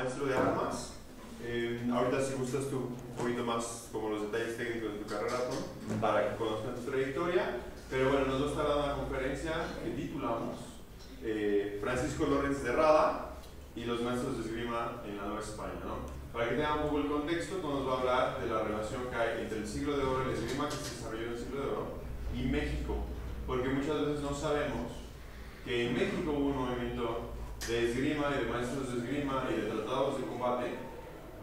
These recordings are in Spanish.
maestro de armas. Ahorita si gustas tú un poquito más como los detalles técnicos de tu carrera, ¿no? Para que conozcan tu trayectoria. Pero bueno, nos va a estar dando una conferencia que titulamos Francisco Lorenz de Rada y los maestros de esgrima en la Nueva España, ¿no? Para que tengan un poco el contexto, nos va a hablar de la relación que hay entre el siglo de oro y el esgrima que se desarrolló en el siglo de oro y México, porque muchas veces no sabemos que en México hubo un movimiento de esgrima y de maestros de esgrima y de tratados de combate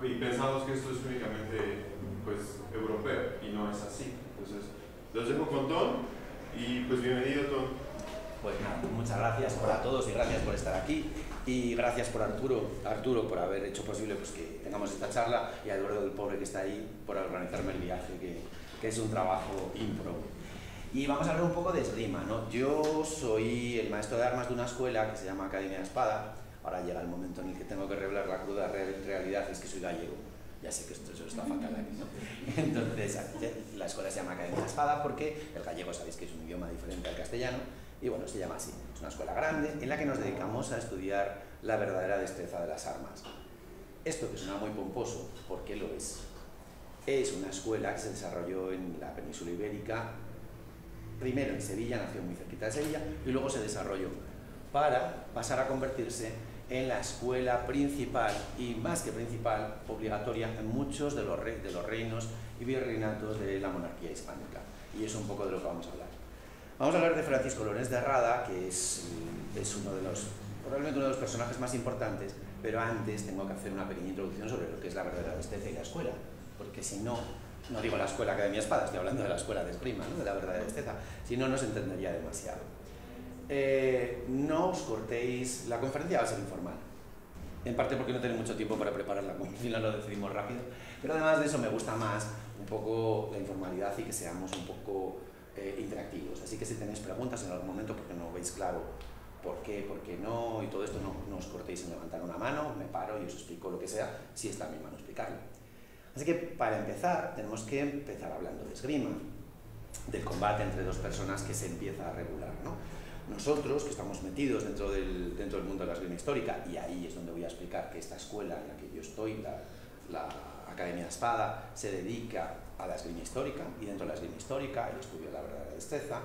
y pensamos que esto es únicamente pues europeo y no es así. Entonces los dejo con Ton y pues bienvenido, Ton. Pues nada, muchas gracias a todos y gracias por estar aquí y gracias por Arturo por haber hecho posible pues, que tengamos esta charla, y a Eduardo del Pobre que está ahí por organizarme el viaje, que es un trabajo impro. Y vamos a hablar un poco de esgrima, ¿no? Yo soy el maestro de armas de una escuela que se llama Academia de Espada. Ahora llega el momento en el que tengo que revelar la cruda realidad, es que soy gallego. Ya sé que esto está fatal aquí, ¿no? Entonces, la escuela se llama Academia de Espada porque el gallego sabéis que es un idioma diferente al castellano, y bueno, se llama así. Es una escuela grande en la que nos dedicamos a estudiar la verdadera destreza de las armas. Esto que suena muy pomposo, ¿por qué lo es? Es una escuela que se desarrolló en la península ibérica, primero en Sevilla, nació muy cerquita de Sevilla, y luego se desarrolló para pasar a convertirse en la escuela principal, y más que principal, obligatoria en muchos de los reinos y virreinatos de la monarquía hispánica. Y es un poco de lo que vamos a hablar. Vamos a hablar de Francisco Lorenz de Rada, que es probablemente uno de los personajes más importantes, pero antes tengo que hacer una pequeña introducción sobre lo que es la verdadera destreza y la escuela, porque si no, no digo la escuela Academia Espada, estoy hablando de la escuela de esgrima, ¿no? De la verdadera destreza, si no, no se entendería demasiado. No os cortéis, la conferencia va a ser informal, en parte porque no tenéis mucho tiempo para prepararla, como al final lo decidimos rápido, pero además de eso me gusta más un poco la informalidad y que seamos un poco interactivos, así que si tenéis preguntas en algún momento porque no veis claro por qué no y todo esto, no os cortéis en levantar una mano, me paro y os explico lo que sea, si está en mi mano explicarlo. Así que para empezar tenemos que empezar hablando de esgrima, del combate entre dos personas que se empieza a regular, ¿no? Nosotros, que estamos metidos dentro del mundo de la esgrima histórica, y ahí es donde voy a explicar que esta escuela en la que yo estoy, la Academia de Espada, se dedica a la esgrima histórica, y dentro de la esgrima histórica el estudio de la verdadera destreza.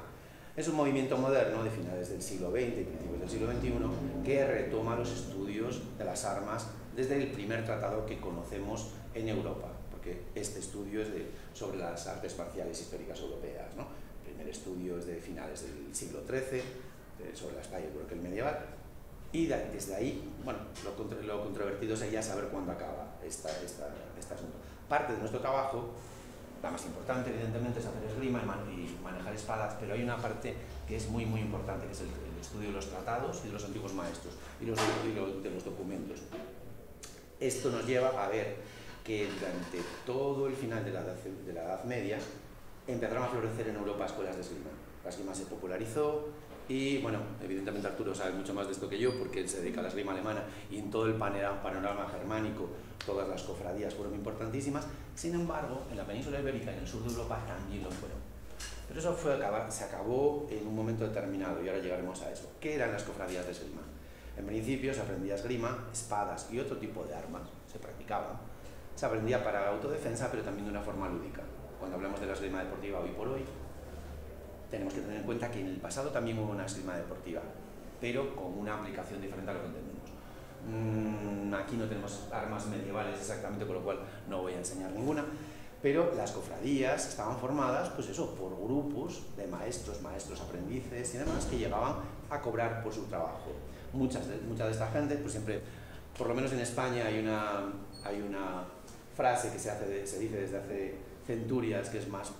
Es un movimiento moderno de finales del siglo XX y principios del siglo XXI que retoma los estudios de las armas desde el primer tratado que conocemos en Europa, porque este estudio es sobre las artes marciales históricas europeas, ¿no? El primer estudio es de finales del siglo XIII, sobre la España el medieval, y desde ahí, bueno, lo controvertido sería saber cuándo acaba este asunto. Parte de nuestro trabajo, la más importante evidentemente, es hacer esgrima y manejar espadas, pero hay una parte que es muy importante, que es el estudio de los tratados y de los antiguos maestros y de los documentos. Esto nos lleva a ver que durante todo el final de la Edad Media empezaron a florecer en Europa escuelas de esgrima. La esgrima se popularizó y, bueno, evidentemente Arturo sabe mucho más de esto que yo porque él se dedica a la esgrima alemana, y en todo el panorama germánico todas las cofradías fueron importantísimas. Sin embargo, en la península ibérica y en el sur de Europa también lo fueron. Pero eso se acabó en un momento determinado, y ahora llegaremos a eso. ¿Qué eran las cofradías de esgrima? En principio se aprendía esgrima, espadas y otro tipo de armas se practicaban. Se aprendía para autodefensa, pero también de una forma lúdica. Cuando hablamos de la esgrima deportiva hoy por hoy, tenemos que tener en cuenta que en el pasado también hubo una esgrima deportiva, pero con una aplicación diferente a lo que entendemos. Aquí no tenemos armas medievales exactamente, con lo cual no voy a enseñar ninguna, pero las cofradías estaban formadas, pues eso, por grupos de maestros, aprendices y demás, que llegaban a cobrar por su trabajo. Mucha de esta gente, pues siempre, por lo menos en España hay una frase que se dice desde hace centurias, que es más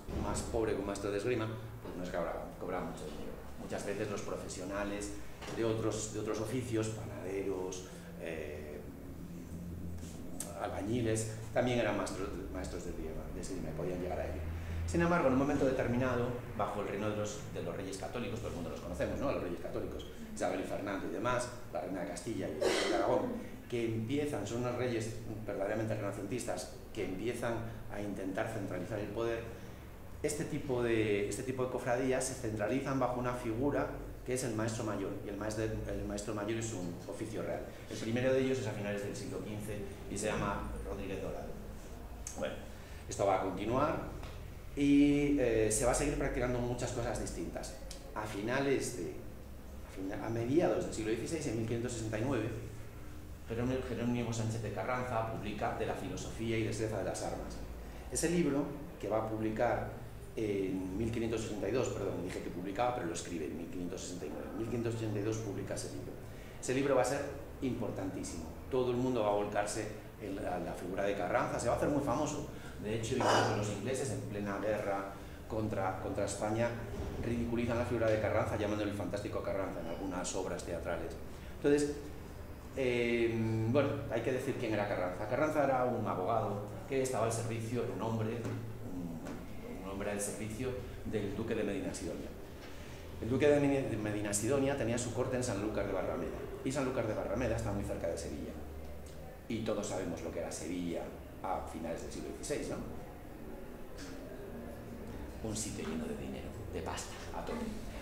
pobre que un maestro de esgrima, pues no es que cobraba mucho dinero. Muchas veces los profesionales de otros oficios, panaderos, albañiles, también eran maestros de esgrima, podían llegar a ello. Sin embargo, en un momento determinado, bajo el reino de los reyes católicos, todo el mundo los conocemos, ¿no? Los reyes católicos, Isabel y Fernando y demás, la reina de Castilla y el rey de Aragón, son unos reyes verdaderamente renacentistas que empiezan a intentar centralizar el poder. Este tipo de cofradías se centralizan bajo una figura que es el maestro mayor, y el maestro mayor es un oficio real. El primero de ellos es a finales del siglo XV y se llama Rodríguez Dorado. Bueno, esto va a continuar y se va a seguir practicando muchas cosas distintas. A mediados del siglo XVI, en 1569, Jerónimo Sánchez de Carranza publica De la filosofía y destreza de las armas. Ese libro, que va a publicar en 1562, perdón, dije que publicaba, pero lo escribe en 1569. En 1582 publica ese libro. Ese libro va a ser importantísimo. Todo el mundo va a volcarse en la figura de Carranza, se va a hacer muy famoso. De hecho, incluso los ingleses, en plena guerra contra España, ridiculizan la figura de Carranza llamándole el fantástico Carranza en algunas obras teatrales. Entonces, bueno, hay que decir quién era Carranza. Carranza era un abogado que estaba al servicio, un hombre al servicio del duque de Medina Sidonia. El duque de Medina Sidonia tenía su corte en Sanlúcar de Barrameda, y Sanlúcar de Barrameda está muy cerca de Sevilla. Y todos sabemos lo que era Sevilla a finales del siglo XVI, ¿no? Un sitio lleno de dinero, de pasta, a tope.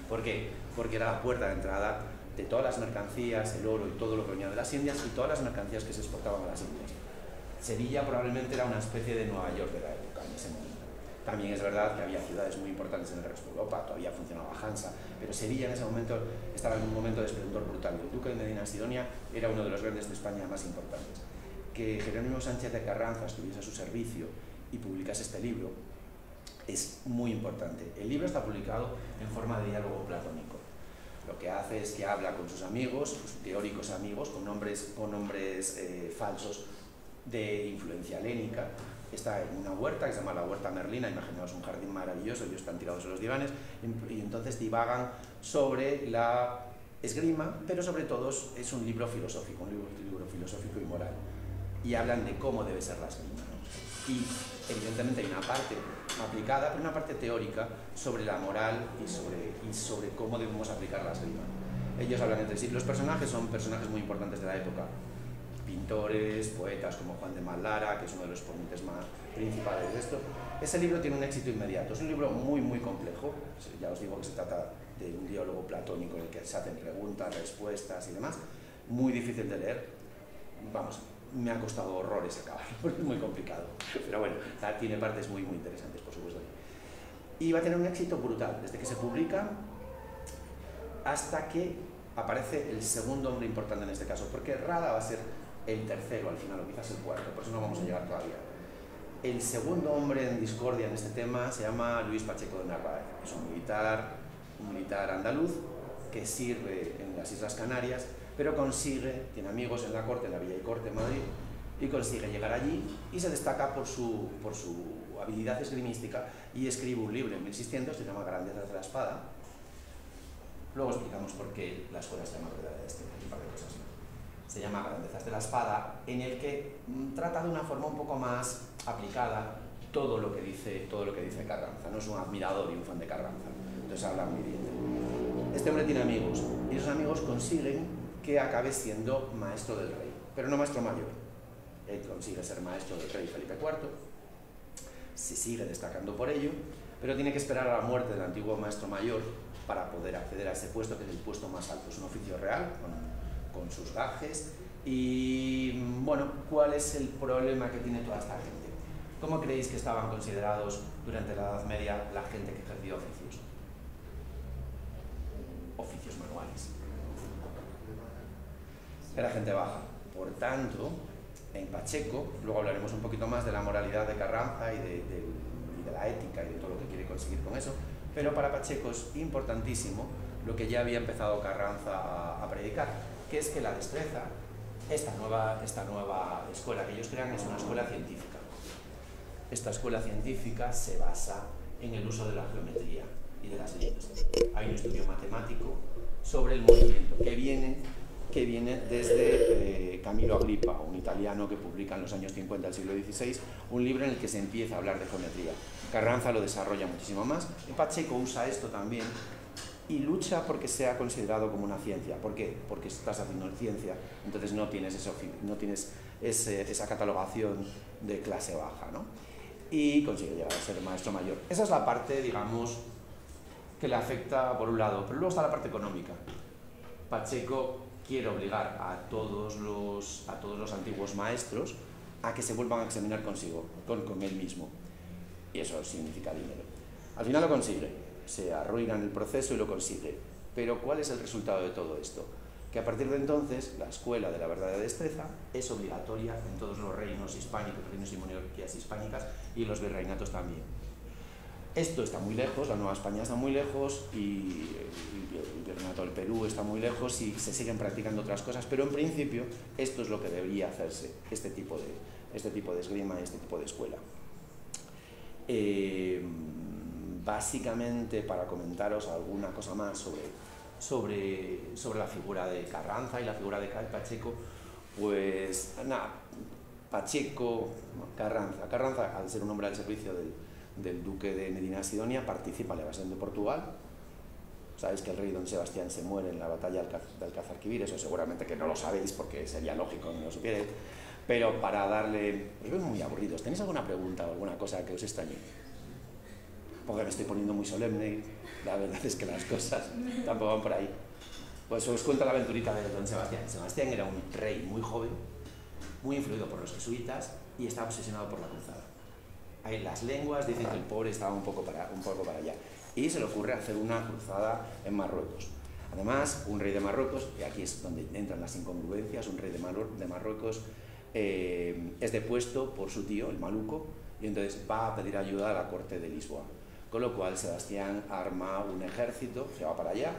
¿Por qué? Porque era la puerta de entrada de todas las mercancías, el oro y todo lo que venía de las Indias y todas las mercancías que se exportaban a las Indias. Sevilla probablemente era una especie de Nueva York de la época en ese momento. También es verdad que había ciudades muy importantes en el resto de Europa, todavía funcionaba Hansa, pero Sevilla en ese momento estaba en un momento de esplendor brutal. El duque de Medina Sidonia era uno de los grandes de España más importantes. Que Jerónimo Sánchez de Carranza estuviese a su servicio y publicase este libro es muy importante. El libro está publicado en forma de diálogo platónico. Lo que hace es que habla con sus amigos, sus teóricos amigos, con nombres falsos de influencia helénica. Está en una huerta que se llama la Huerta Merlina, imaginaos un jardín maravilloso, ellos están tirados en los divanes y entonces divagan sobre la esgrima, pero sobre todo es un libro filosófico, y moral, y hablan de cómo debe ser la esgrima, ¿no? Y evidentemente hay una parte aplicada, pero una parte teórica sobre la moral y sobre cómo debemos aplicar la esgrima. Ellos hablan entre sí. Los personajes son personajes muy importantes de la época. Pintores, poetas como Juan de Mallara, que es uno de los ponentes más principales de esto. Ese libro tiene un éxito inmediato, es un libro muy muy complejo, ya os digo que se trata de un diálogo platónico en el que se hacen preguntas, respuestas y demás, muy difícil de leer, vamos, me ha costado horrores acabarlo, porque es muy complicado, pero bueno, tiene partes muy muy interesantes, por supuesto. Y va a tener un éxito brutal, desde que se publica hasta que aparece el segundo hombre importante en este caso, porque Rada va a ser el tercero al final, o quizás el cuarto, por eso no vamos a llegar todavía. El segundo hombre en discordia en este tema se llama Luis Pacheco de Narváez. Es un militar andaluz que sirve en las Islas Canarias, pero tiene amigos en la corte, en la Villa y Corte en Madrid, y consigue llegar allí y se destaca por su habilidad esgrimística y escribe un libro en 1600, se llama Grandezas de la Espada. Luego explicamos por qué la escuela se llama Verdad de este, un par de cosas. Se llama Grandezas de la Espada, en el que trata de una forma un poco más aplicada todo lo que dice Carranza. No es un admirador y un fan de Carranza, entonces habla muy bien. Este hombre tiene amigos y esos amigos consiguen que acabe siendo maestro del rey, pero no maestro mayor. Él consigue ser maestro del rey Felipe IV, se sigue destacando por ello, pero tiene que esperar a la muerte del antiguo maestro mayor para poder acceder a ese puesto, que es el puesto más alto. Es un oficio real, con sus gajes. Y bueno, ¿cuál es el problema que tiene toda esta gente? ¿Cómo creéis que estaban considerados durante la Edad Media la gente que ejercía oficios? Oficios manuales. Era gente baja. Por tanto, en Pacheco, luego hablaremos un poquito más de la moralidad de Carranza y de la ética y de todo lo que quiere conseguir con eso, pero para Pacheco es importantísimo lo que ya había empezado Carranza a predicar, que es que la destreza, esta nueva escuela que ellos crean, es una escuela científica. Esta escuela científica se basa en el uso de la geometría y de las leyes. Hay un estudio matemático sobre el movimiento que viene desde Camilo Agripa, un italiano que publica en los años 50 del siglo XVI un libro en el que se empieza a hablar de geometría. Carranza lo desarrolla muchísimo más y Pacheco usa esto también y lucha porque sea considerado como una ciencia. ¿Por qué? Porque estás haciendo ciencia, entonces no tienes esa catalogación de clase baja, ¿no? Y consigue llegar a ser maestro mayor. Esa es la parte, digamos, que le afecta por un lado, pero luego está la parte económica. Pacheco quiere obligar a todos los antiguos maestros a que se vuelvan a examinar consigo, con él mismo. Y eso significa dinero. Al final lo consigue, se arruina en el proceso y lo consigue. Pero ¿cuál es el resultado de todo esto? Que a partir de entonces la escuela de la verdadera destreza es obligatoria en todos los reinos hispánicos, reinos y monarquías hispánicas y los virreinatos también. Esto está muy lejos, la Nueva España está muy lejos y el virreinato del Perú está muy lejos y se siguen practicando otras cosas, pero en principio esto es lo que debería hacerse, este tipo de esgrima, este tipo de escuela. Básicamente, para comentaros alguna cosa más sobre la figura de Carranza y la figura de Pacheco, pues nada, Pacheco, Carranza, al ser un hombre al servicio del duque de Medina Sidonia, participa en la invasión de Portugal. Sabéis que el rey don Sebastián se muere en la batalla de Alcázarquivir, eso seguramente que no lo sabéis porque sería lógico que no lo supierais, pero para darle... Os veo muy aburridos, ¿tenéis alguna pregunta o alguna cosa que os extrañe? Porque me estoy poniendo muy solemne, la verdad es que las cosas tampoco van por ahí. Pues os cuento la aventurita de don Sebastián. Sebastián era un rey muy joven, muy influido por los jesuitas y estaba obsesionado por la cruzada. Ahí las lenguas dicen que el pobre estaba un poco para allá. Y se le ocurre hacer una cruzada en Marruecos. Además, un rey de Marruecos, y aquí es donde entran las incongruencias, un rey de Marruecos es depuesto por su tío, el maluco, y entonces va a pedir ayuda a la corte de Lisboa. Con lo cual Sebastián arma un ejército, se va para allá.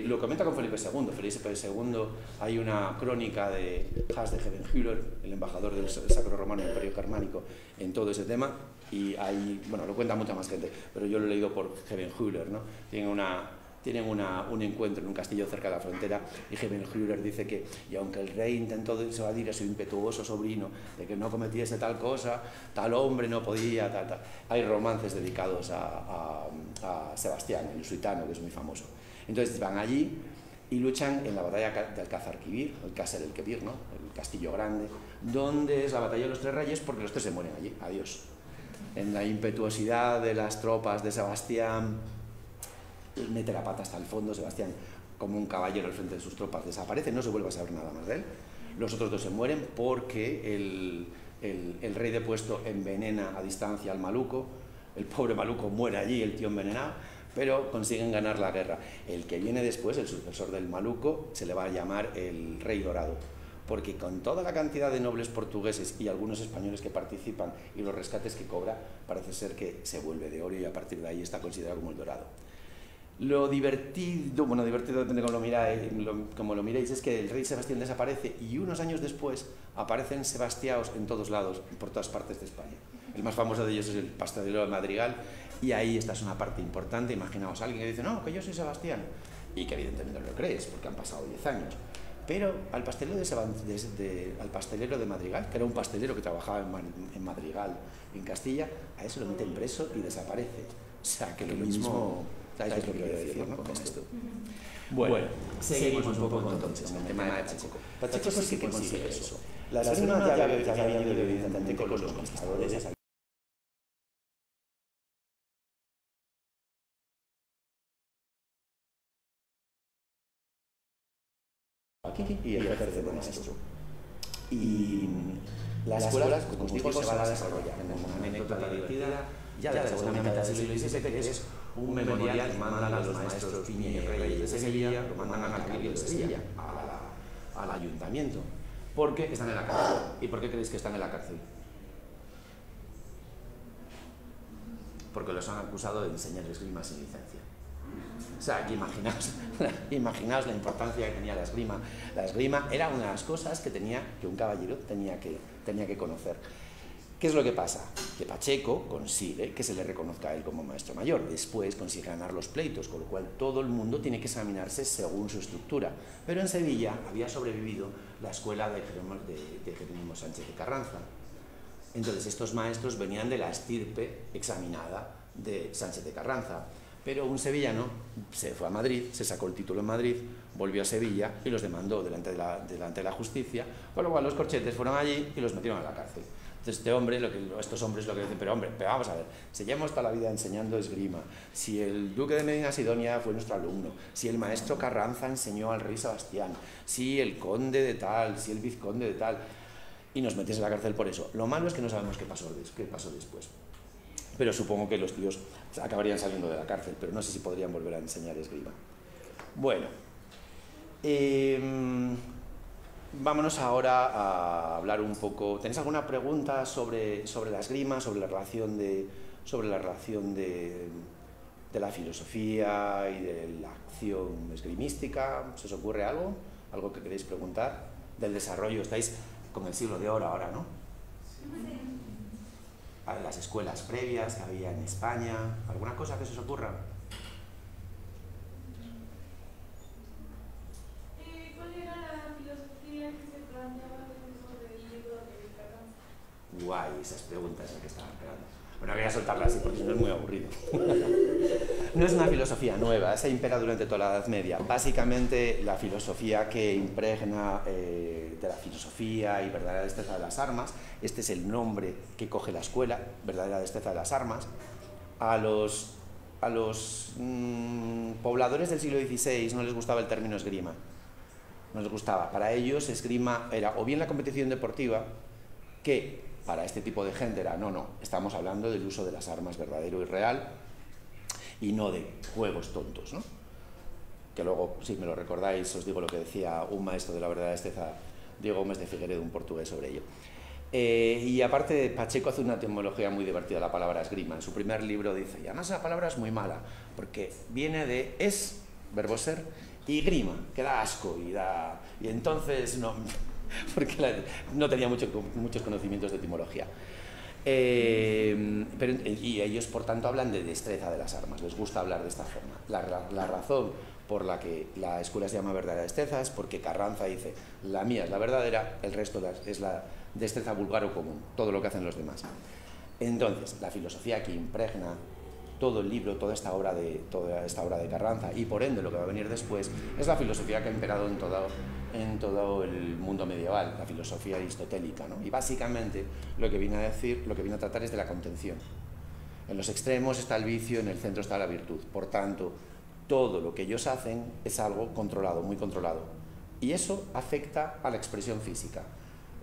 Lo comenta con Felipe II. Felipe II, hay una crónica de Hans de Hebenhüller, el embajador del Sacro Romano Imperio Germánico, en todo ese tema, y ahí, bueno, lo cuenta mucha más gente, pero yo lo he leído por Hebenhüller, ¿no? Tienen un encuentro en un castillo cerca de la frontera y Hebenhüller dice que, y aunque el rey intentó disuadir a su impetuoso sobrino de que no cometiese tal cosa, tal hombre no podía, tal. Hay romances dedicados a Sebastián, el lusitano, que es muy famoso. Entonces van allí y luchan en la batalla de Alcázarquivir, el Castle el Quebir, ¿no? El castillo grande, donde es la batalla de los tres reyes porque los tres se mueren allí, adiós. En la impetuosidad de las tropas de Sebastián, mete la pata hasta el fondo, Sebastián, como un caballero al frente de sus tropas, desaparece, no se vuelve a saber nada más de él. Los otros dos se mueren porque el rey depuesto envenena a distancia al maluco, el pobre maluco muere allí, el tío envenenado, pero consiguen ganar la guerra. El que viene después, el sucesor del maluco, se le va a llamar el Rey Dorado, porque con toda la cantidad de nobles portugueses y algunos españoles que participan y los rescates que cobra, parece ser que se vuelve de oro y a partir de ahí está considerado como el Dorado. Lo divertido, bueno, divertido depende como lo miréis, es que el rey Sebastián desaparece y unos años después aparecen sebastiaos en todos lados, por todas partes de España. El más famoso de ellos es el pastelero de Madrigal, y ahí esta es una parte importante. Imaginaos a alguien que dice, no, que yo soy Sebastián, y que evidentemente no lo crees, porque han pasado 10 años. Pero al pastelero de Madrigal, que era un pastelero que trabajaba en Madrigal, en Castilla, a eso lo meten preso y desaparece. O sea, que lo mismo... ¿Sabéis lo que quiero decir, no? Con esto. Bueno, seguimos un poco entonces en el tema de Pacheco. Pacheco sí que consigue eso. La esgrima ya había venido evidentemente con los conquistadores. Aquí y ejerce de maestro. Y las escuelas, como os digo, se van a desarrollar. Una anécdota divertida ya de la segunda mitad del siglo XVII, que es un memorial que mandan a los maestros Piña y Reyes de Sevilla, lo mandan al Cabildo de Sevilla, al ayuntamiento, porque están en la cárcel. ¿Y por qué creéis que están en la cárcel? Porque los han acusado de enseñar esgrima sin licencia. O sea, aquí imaginaos la importancia que tenía la esgrima. La esgrima era una de las cosas que un caballero tenía que conocer. ¿Qué es lo que pasa? Que Pacheco consigue que se le reconozca a él como maestro mayor. Después consigue ganar los pleitos, con lo cual todo el mundo tiene que examinarse según su estructura. Pero en Sevilla había sobrevivido la escuela de Jerónimo Sánchez de Carranza. Entonces estos maestros venían de la estirpe examinada de Sánchez de Carranza. Pero un sevillano se fue a Madrid, se sacó el título en Madrid, volvió a Sevilla y los demandó delante de la justicia, con lo cual los corchetes fueron allí y los metieron a la cárcel. Entonces estos hombres lo que dicen, pero vamos a ver, si llevamos toda la vida enseñando esgrima, si el duque de Medina Sidonia fue nuestro alumno, si el maestro Carranza enseñó al rey Sebastián, si el conde de tal, si el vizconde de tal, y nos metes en la cárcel por eso. Lo malo es que no sabemos qué pasó después. Pero supongo que los tíos acabarían saliendo de la cárcel, pero no sé si podrían volver a enseñar esgrima. Bueno, vámonos ahora a hablar un poco. ¿Tenéis alguna pregunta sobre la esgrima, sobre la relación de la filosofía y de la acción esgrimística? ¿Se os ocurre algo? ¿Algo que queréis preguntar? Del desarrollo, estáis con el siglo de oro ahora, ¿no? A las escuelas previas que había en España. ¿Alguna cosa que se os ocurra? ¿Cuál era la filosofía que se planteaba sobre el libro de Carranza? Guay, esas preguntas es las que estaba esperando. Bueno, voy a soltarlas así porque si no es muy aburrido. No es una filosofía nueva, esa impera durante toda la Edad Media. Básicamente la filosofía que impregna de la filosofía y verdadera destreza de las armas, este es el nombre que coge la escuela, verdadera destreza de las armas, a los pobladores del siglo XVI no les gustaba el término esgrima, no les gustaba. Para ellos esgrima era o bien la competición deportiva, que para este tipo de gente era, no, estamos hablando del uso de las armas verdadero y real y no de juegos tontos, ¿no? Que luego, si me lo recordáis, os digo lo que decía un maestro de la verdadera destreza, Diego Gómez de Figueredo, un portugués, sobre ello. Y aparte, Pacheco hace una etimología muy divertida de la palabra esgrima. En su primer libro dice, y además esa palabra es muy mala, porque viene de es, verbo ser, y grima, que da asco, y entonces no... porque no tenía muchos conocimientos de etimología. Y ellos, por tanto, hablan de destreza de las armas, les gusta hablar de esta forma. La razón por la que la escuela se llama verdadera destreza es porque Carranza dice, la mía es la verdadera, el resto es la destreza vulgar o común, todo lo que hacen los demás. Entonces, la filosofía que impregna todo el libro, toda esta obra de Carranza, y por ende lo que va a venir después, es la filosofía que ha imperado en todo el mundo medieval, la filosofía aristotélica, ¿no? Y básicamente lo que viene a tratar es de la contención. En los extremos está el vicio, en el centro está la virtud. Por tanto, todo lo que ellos hacen es algo controlado, muy controlado. Y eso afecta a la expresión física.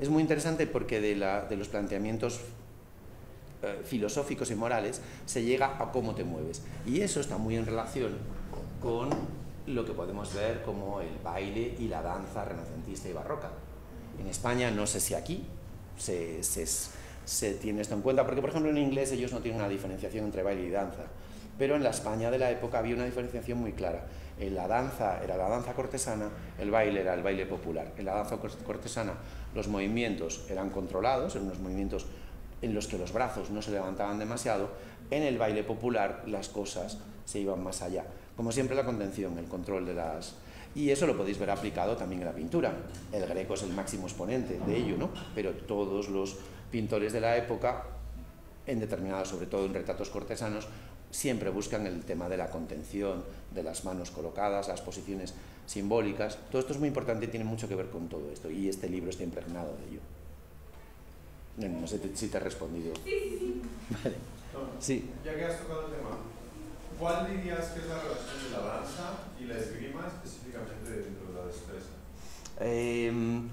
Es muy interesante porque de los planteamientos filosóficos y morales se llega a cómo te mueves, y eso está muy en relación con lo que podemos ver como el baile y la danza renacentista y barroca. En España, no sé si aquí se tiene esto en cuenta, porque por ejemplo en inglés ellos no tienen una diferenciación entre baile y danza, pero en la España de la época había una diferenciación muy clara. La danza era la danza cortesana, el baile era el baile popular. En la danza cortesana los movimientos eran controlados, eran unos movimientos en los que los brazos no se levantaban demasiado. En el baile popular las cosas se iban más allá. Como siempre, la contención, el control de las... Y eso lo podéis ver aplicado también en la pintura. El Greco es el máximo exponente de ello, ¿no? Pero todos los pintores de la época, en determinados, sobre todo en retratos cortesanos, siempre buscan el tema de la contención, de las manos colocadas, las posiciones simbólicas. Todo esto es muy importante y tiene mucho que ver con todo esto. Y este libro está impregnado de ello. No sé si te he respondido. Sí. Vale. Sí. Ya que has tocado el tema, ¿cuál dirías que es la relación de la danza y la esgrima específicamente dentro de la destreza?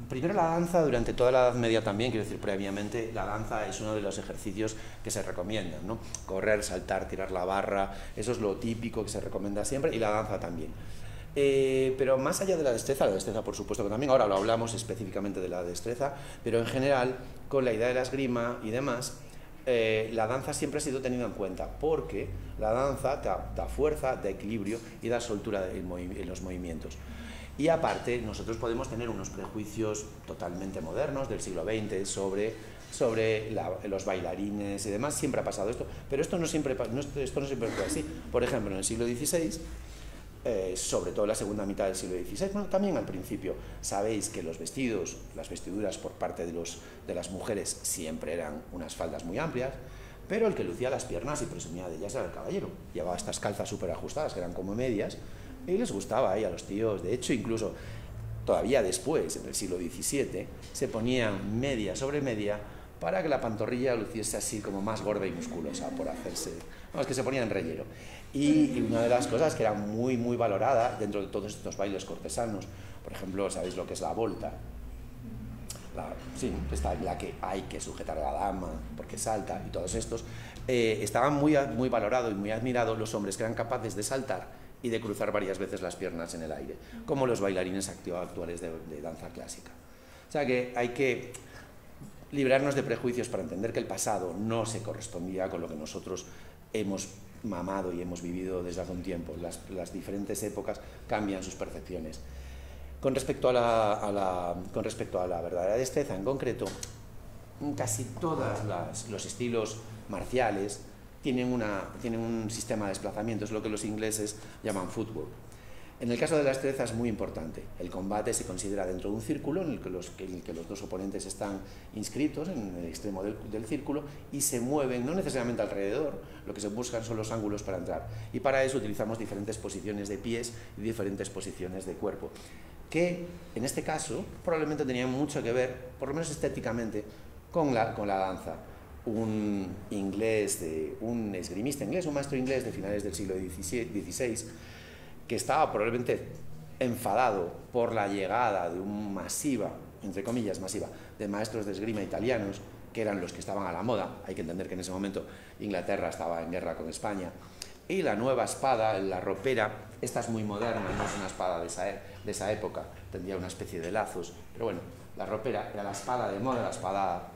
Primero, la danza durante toda la Edad Media también, quiero decir, previamente, la danza es uno de los ejercicios que se recomiendan, ¿no? Correr, saltar, tirar la barra, eso es lo típico que se recomienda siempre, y la danza también. Pero más allá de la destreza por supuesto que también, ahora lo hablamos específicamente de la destreza, pero en general, con la idea de la esgrima y demás, la danza siempre ha sido tenida en cuenta, porque la danza da fuerza, da equilibrio y da soltura en los movimientos. Y aparte, nosotros podemos tener unos prejuicios totalmente modernos del siglo XX sobre los bailarines y demás, siempre ha pasado esto, pero esto no siempre fue así. Por ejemplo, en el siglo XVI, sobre todo en la segunda mitad del siglo XVI, bueno, también al principio, sabéis que los vestidos, las vestiduras por parte de las mujeres siempre eran unas faldas muy amplias, pero el que lucía las piernas y presumía de ellas era el caballero. Llevaba estas calzas súper ajustadas, que eran como medias, y les gustaba a los tíos. De hecho, incluso todavía después, en el siglo XVII, se ponían media sobre media para que la pantorrilla luciese así como más gorda y musculosa, por hacerse, vamos, que se ponía en relleno. Y una de las cosas que era muy valorada dentro de todos estos bailes cortesanos, por ejemplo, ¿sabéis lo que es la volta? Sí, esta en la que hay que sujetar a la dama porque salta y todos estos, estaban muy valorados y muy admirados los hombres que eran capaces de saltar y de cruzar varias veces las piernas en el aire, como los bailarines actuales de danza clásica. O sea que hay que librarnos de prejuicios para entender que el pasado no se correspondía con lo que nosotros hemos mamado y hemos vivido desde hace un tiempo. Las diferentes épocas cambian sus percepciones. Con respecto a la verdadera destreza en concreto, casi todos los estilos marciales tienen un sistema de desplazamiento, es lo que los ingleses llaman footwork. En el caso de la destreza es muy importante. El combate se considera dentro de un círculo en el que los dos oponentes están inscritos en el extremo del círculo y se mueven, no necesariamente alrededor, lo que se buscan son los ángulos para entrar. Y para eso utilizamos diferentes posiciones de pies y diferentes posiciones de cuerpo, que en este caso probablemente tenían mucho que ver, por lo menos estéticamente, con la danza. Un esgrimista inglés, un maestro inglés de finales del siglo XVI, que estaba probablemente enfadado por la llegada de entre comillas masiva, de maestros de esgrima italianos, que eran los que estaban a la moda. Hay que entender que en ese momento Inglaterra estaba en guerra con España, y la nueva espada, la ropera, esta es muy moderna, no es una espada de esa época, tendría una especie de lazos, pero bueno, la ropera era la espada de moda, la espada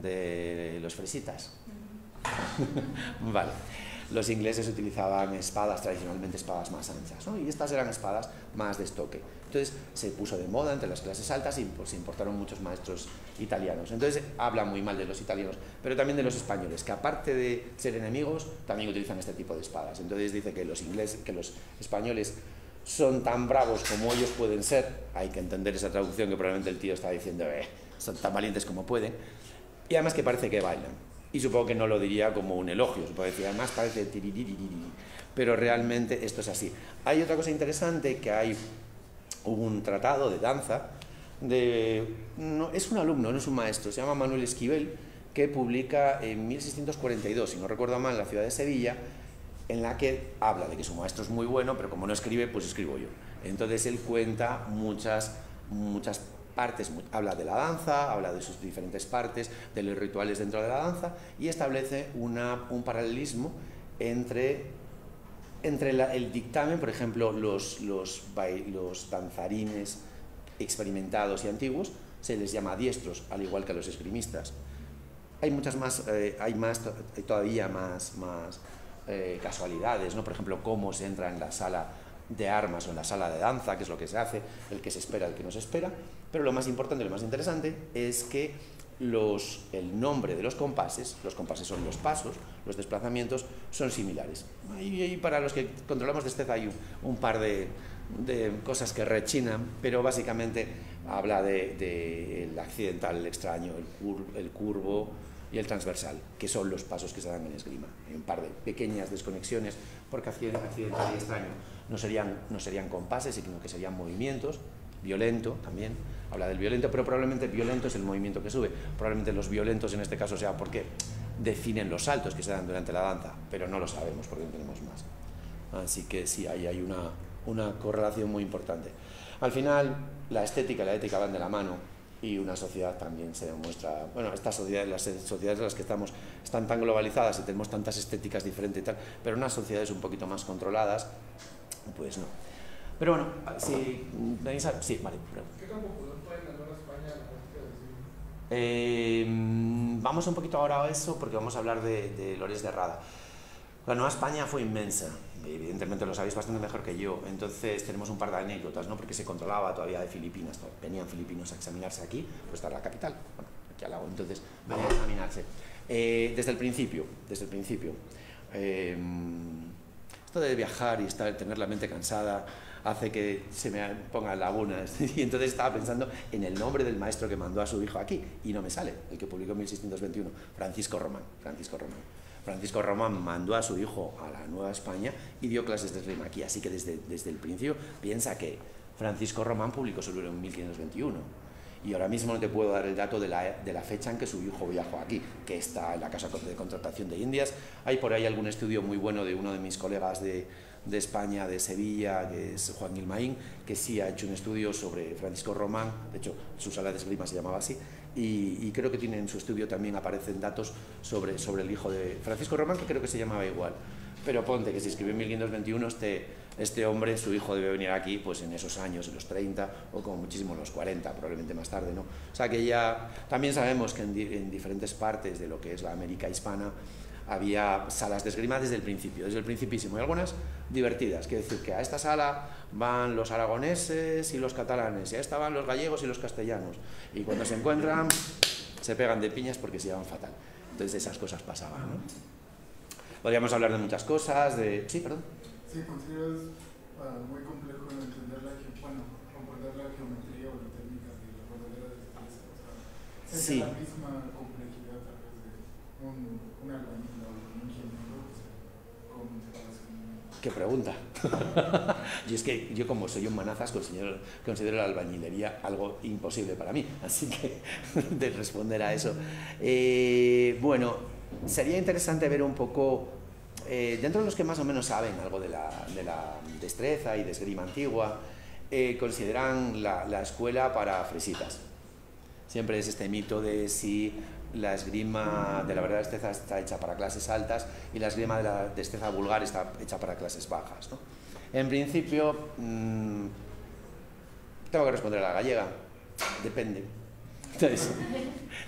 de los fresitas. Vale. Los ingleses utilizaban espadas, tradicionalmente espadas más anchas, ¿no? Y estas eran espadas más de estoque. Entonces se puso de moda entre las clases altas y pues, se importaron muchos maestros italianos. Entonces habla muy mal de los italianos, pero también de los españoles, que aparte de ser enemigos, también utilizan este tipo de espadas. Entonces dice que los españoles son tan bravos como ellos pueden ser. Hay que entender esa traducción, que probablemente el tío está diciendo son tan valientes como pueden. Y además que parece que bailan. Y supongo que no lo diría como un elogio, supongo decir, además parece tiririririri, pero realmente esto es así. Hay otra cosa interesante, que hay un tratado de danza, es un alumno, no es un maestro, se llama Manuel Esquivel, que publica en 1642, si no recuerdo mal, en la ciudad de Sevilla, en la que habla de que su maestro es muy bueno, pero como no escribe, pues escribo yo. Entonces él cuenta muchas partes, habla de la danza, habla de sus diferentes partes, de los rituales dentro de la danza, y establece un paralelismo entre el dictamen, por ejemplo, los danzarines experimentados y antiguos, se les llama diestros, al igual que a los esgrimistas. Hay todavía más casualidades, ¿no? Por ejemplo, cómo se entra en la sala de armas o en la sala de danza, que es lo que se hace, el que se espera, el que no se espera, pero lo más importante y lo más interesante es que el nombre de los compases son los pasos, los desplazamientos son similares. Y para los que controlamos destreza hay un par de cosas que rechinan, pero básicamente habla del accidental, el extraño, el curvo y el transversal, que son los pasos que se dan en esgrima. Hay un par de pequeñas desconexiones, porque accidental y extraño no serían compases, sino que serían movimientos. Violento también, habla del violento, pero probablemente violento es el movimiento que sube. Probablemente los violentos en este caso sea porque definen los saltos que se dan durante la danza, pero no lo sabemos porque no tenemos más. Así que sí, ahí hay una correlación muy importante. Al final, la estética y la ética van de la mano, y una sociedad también se demuestra, bueno, las sociedades en las que están tan globalizadas y tenemos tantas estéticas diferentes y tal, pero unas sociedades un poquito más controladas, pues no. Pero bueno, si tenéis... Sí, vale. ¿Qué tan popular fue en la Nueva España la práctica del esgrima? Vamos un poquito ahora a eso porque vamos a hablar de Lores de Rada. La Nueva España fue inmensa, evidentemente lo sabéis bastante mejor que yo, entonces tenemos un par de anécdotas, ¿no? Porque se controlaba todavía de Filipinas, venían filipinos a examinarse aquí, pues está la capital, bueno, aquí al lado, entonces venían a examinarse. Desde el principio, esto de viajar y tener la mente cansada hace que se me pongan lagunas, y entonces estaba pensando en el nombre del maestro que mandó a su hijo aquí, y no me sale, el que publicó en 1621, Francisco Román. Francisco Román mandó a su hijo a la Nueva España y dio clases de esgrima aquí, así que desde el principio piensa que Francisco Román publicó su libro en 1521 Y ahora mismo no te puedo dar el dato de la fecha en que su hijo viajó aquí, que está en la Casa de Contratación de Indias. Hay por ahí algún estudio muy bueno de uno de mis colegas de España, de Sevilla, que es Juan Gilmaín, que sí ha hecho un estudio sobre Francisco Román, de hecho su sala de esgrima se llamaba así, y creo que en su estudio también aparecen datos sobre el hijo de Francisco Román, que creo que se llamaba igual. Pero ponte que si escribió en 1521, este hombre, su hijo debe venir aquí pues en esos años, en los 30 o como muchísimo en los 40, probablemente más tarde, ¿no? O sea que ya también sabemos que en diferentes partes de lo que es la América hispana había salas de esgrima desde el principio, desde el principísimo, y algunas divertidas. Quiere decir que a esta sala van los aragoneses y los catalanes, y a esta van los gallegos y los castellanos, y cuando se encuentran se pegan de piñas porque se llevan fatal. Entonces esas cosas pasaban, ¿no? Podríamos hablar de muchas cosas, Sí, perdón. Sí, ¿consideras muy complejo entender comprender la geometría o la técnica de la verdadera destreza? O sea, sí. La misma complejidad a través de un albañil o un ingeniero, ¿Qué pregunta? Y es que yo, como soy un manazas, considero la albañilería algo imposible para mí, así que de responder a eso. Bueno, sería interesante ver un poco, dentro de los que más o menos saben algo de la destreza y de esgrima antigua, consideran la escuela para fresitas. Siempre es este mito de si la esgrima de la verdadera destreza está hecha para clases altas y la esgrima de la destreza vulgar está hecha para clases bajas, ¿no? En principio, tengo que responder a la gallega, depende. Entonces,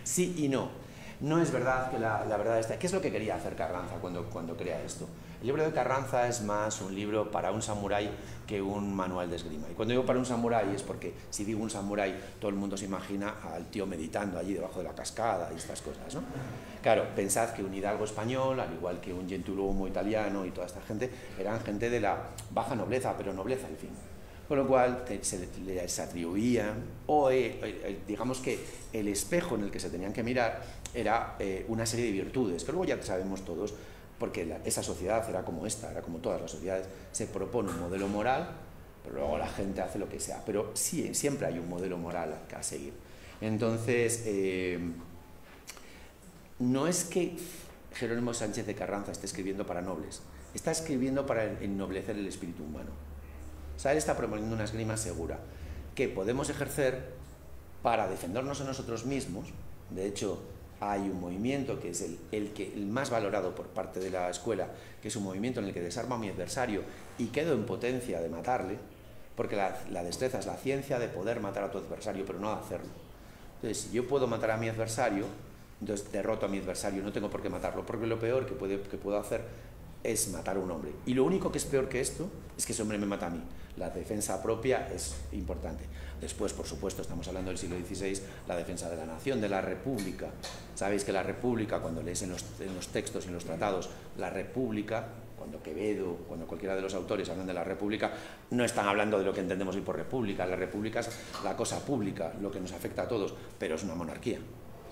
sí y no. No es verdad que la verdad está... ¿Qué es lo que quería hacer Carranza cuando crea esto? El libro de Carranza es más un libro para un samurái que un manual de esgrima. Y cuando digo para un samurái es porque si digo un samurái, todo el mundo se imagina al tío meditando allí debajo de la cascada y estas cosas, ¿no? Claro, pensad que un hidalgo español, al igual que un gentilhomo italiano y toda esta gente, eran gente de la baja nobleza, pero nobleza al fin. Con lo cual se les atribuía, o digamos que el espejo en el que se tenían que mirar era una serie de virtudes, que luego ya sabemos todos, porque esa sociedad era como esta, era como todas las sociedades, se propone un modelo moral, pero luego la gente hace lo que sea, pero sí, siempre hay un modelo moral a seguir. Entonces, no es que Jerónimo Sánchez de Carranza esté escribiendo para nobles, está escribiendo para ennoblecer el espíritu humano. O sea, él está proponiendo una esgrima segura que podemos ejercer para defendernos a nosotros mismos. De hecho, hay un movimiento que es el más valorado por parte de la escuela, que es un movimiento en el que desarmo a mi adversario y quedo en potencia de matarle, porque la destreza es la ciencia de poder matar a tu adversario, pero no de hacerlo. Entonces, si yo puedo matar a mi adversario, entonces derroto a mi adversario, no tengo por qué matarlo, porque lo peor que puedo hacer es matar a un hombre. Y lo único que es peor que esto es que ese hombre me mata a mí. La defensa propia es importante. Después, por supuesto, estamos hablando del siglo XVI, la defensa de la nación, de la república. Sabéis que la república, cuando lees en los textos y en los tratados, la república, cuando Quevedo, cuando cualquiera de los autores hablan de la república, no están hablando de lo que entendemos hoy por república. La república es la cosa pública, lo que nos afecta a todos, pero es una monarquía.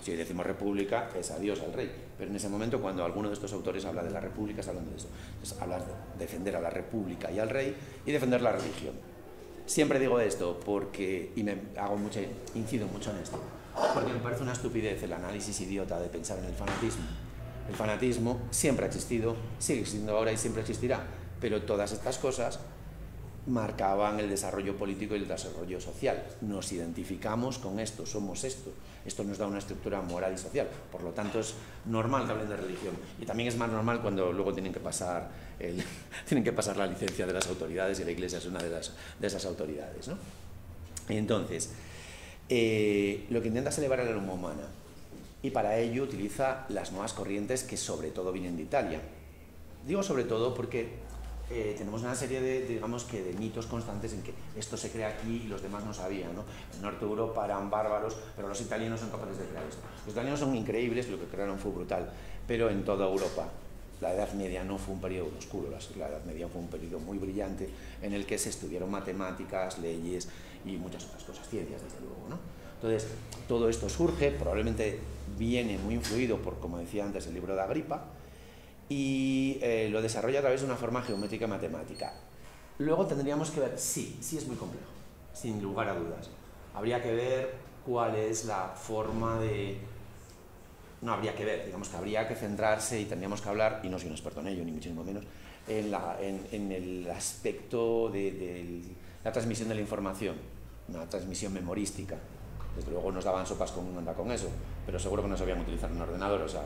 Si hoy decimos república, es adiós al rey. Pero en ese momento, cuando alguno de estos autores habla de la república, está hablando de eso. Entonces, habla de defender a la república y al rey y defender la religión. Siempre digo esto porque, y incido mucho en esto, porque me parece una estupidez el análisis idiota de pensar en el fanatismo. El fanatismo siempre ha existido, sigue existiendo ahora y siempre existirá, pero todas estas cosas marcaban el desarrollo político y el desarrollo social. Nos identificamos con esto, somos esto. Esto nos da una estructura moral y social. Por lo tanto, es normal que hablen de religión. Y también es más normal cuando luego tienen que pasar la licencia de las autoridades, y la Iglesia es una de esas autoridades, ¿no? Entonces, lo que intenta es elevar el alma humana. Y para ello utiliza las nuevas corrientes que sobre todo vienen de Italia. Digo sobre todo porque tenemos una serie de mitos constantes en que esto se crea aquí y los demás no sabían, ¿no? En Norte de Europa eran bárbaros, pero los italianos son capaces de crear esto. Los italianos son increíbles, lo que crearon fue brutal, pero en toda Europa la Edad Media no fue un periodo oscuro, la Edad Media fue un periodo muy brillante en el que se estudiaron matemáticas, leyes y muchas otras cosas, ciencias desde luego, ¿no? Entonces, todo esto surge, probablemente viene muy influido por, como decía antes, el libro de Agripa, y lo desarrolla a través de una forma geométrica y matemática. Luego tendríamos que ver, sí es muy complejo, sin lugar a dudas. Habría que ver cuál es la forma de... No habría que ver, digamos que habría que centrarse y tendríamos que hablar, y no soy un experto en ello, ni muchísimo menos, en el aspecto de la transmisión de la información, una transmisión memorística. Desde luego nos daban sopas con onda con eso, pero seguro que no sabían utilizar un ordenador, o sea,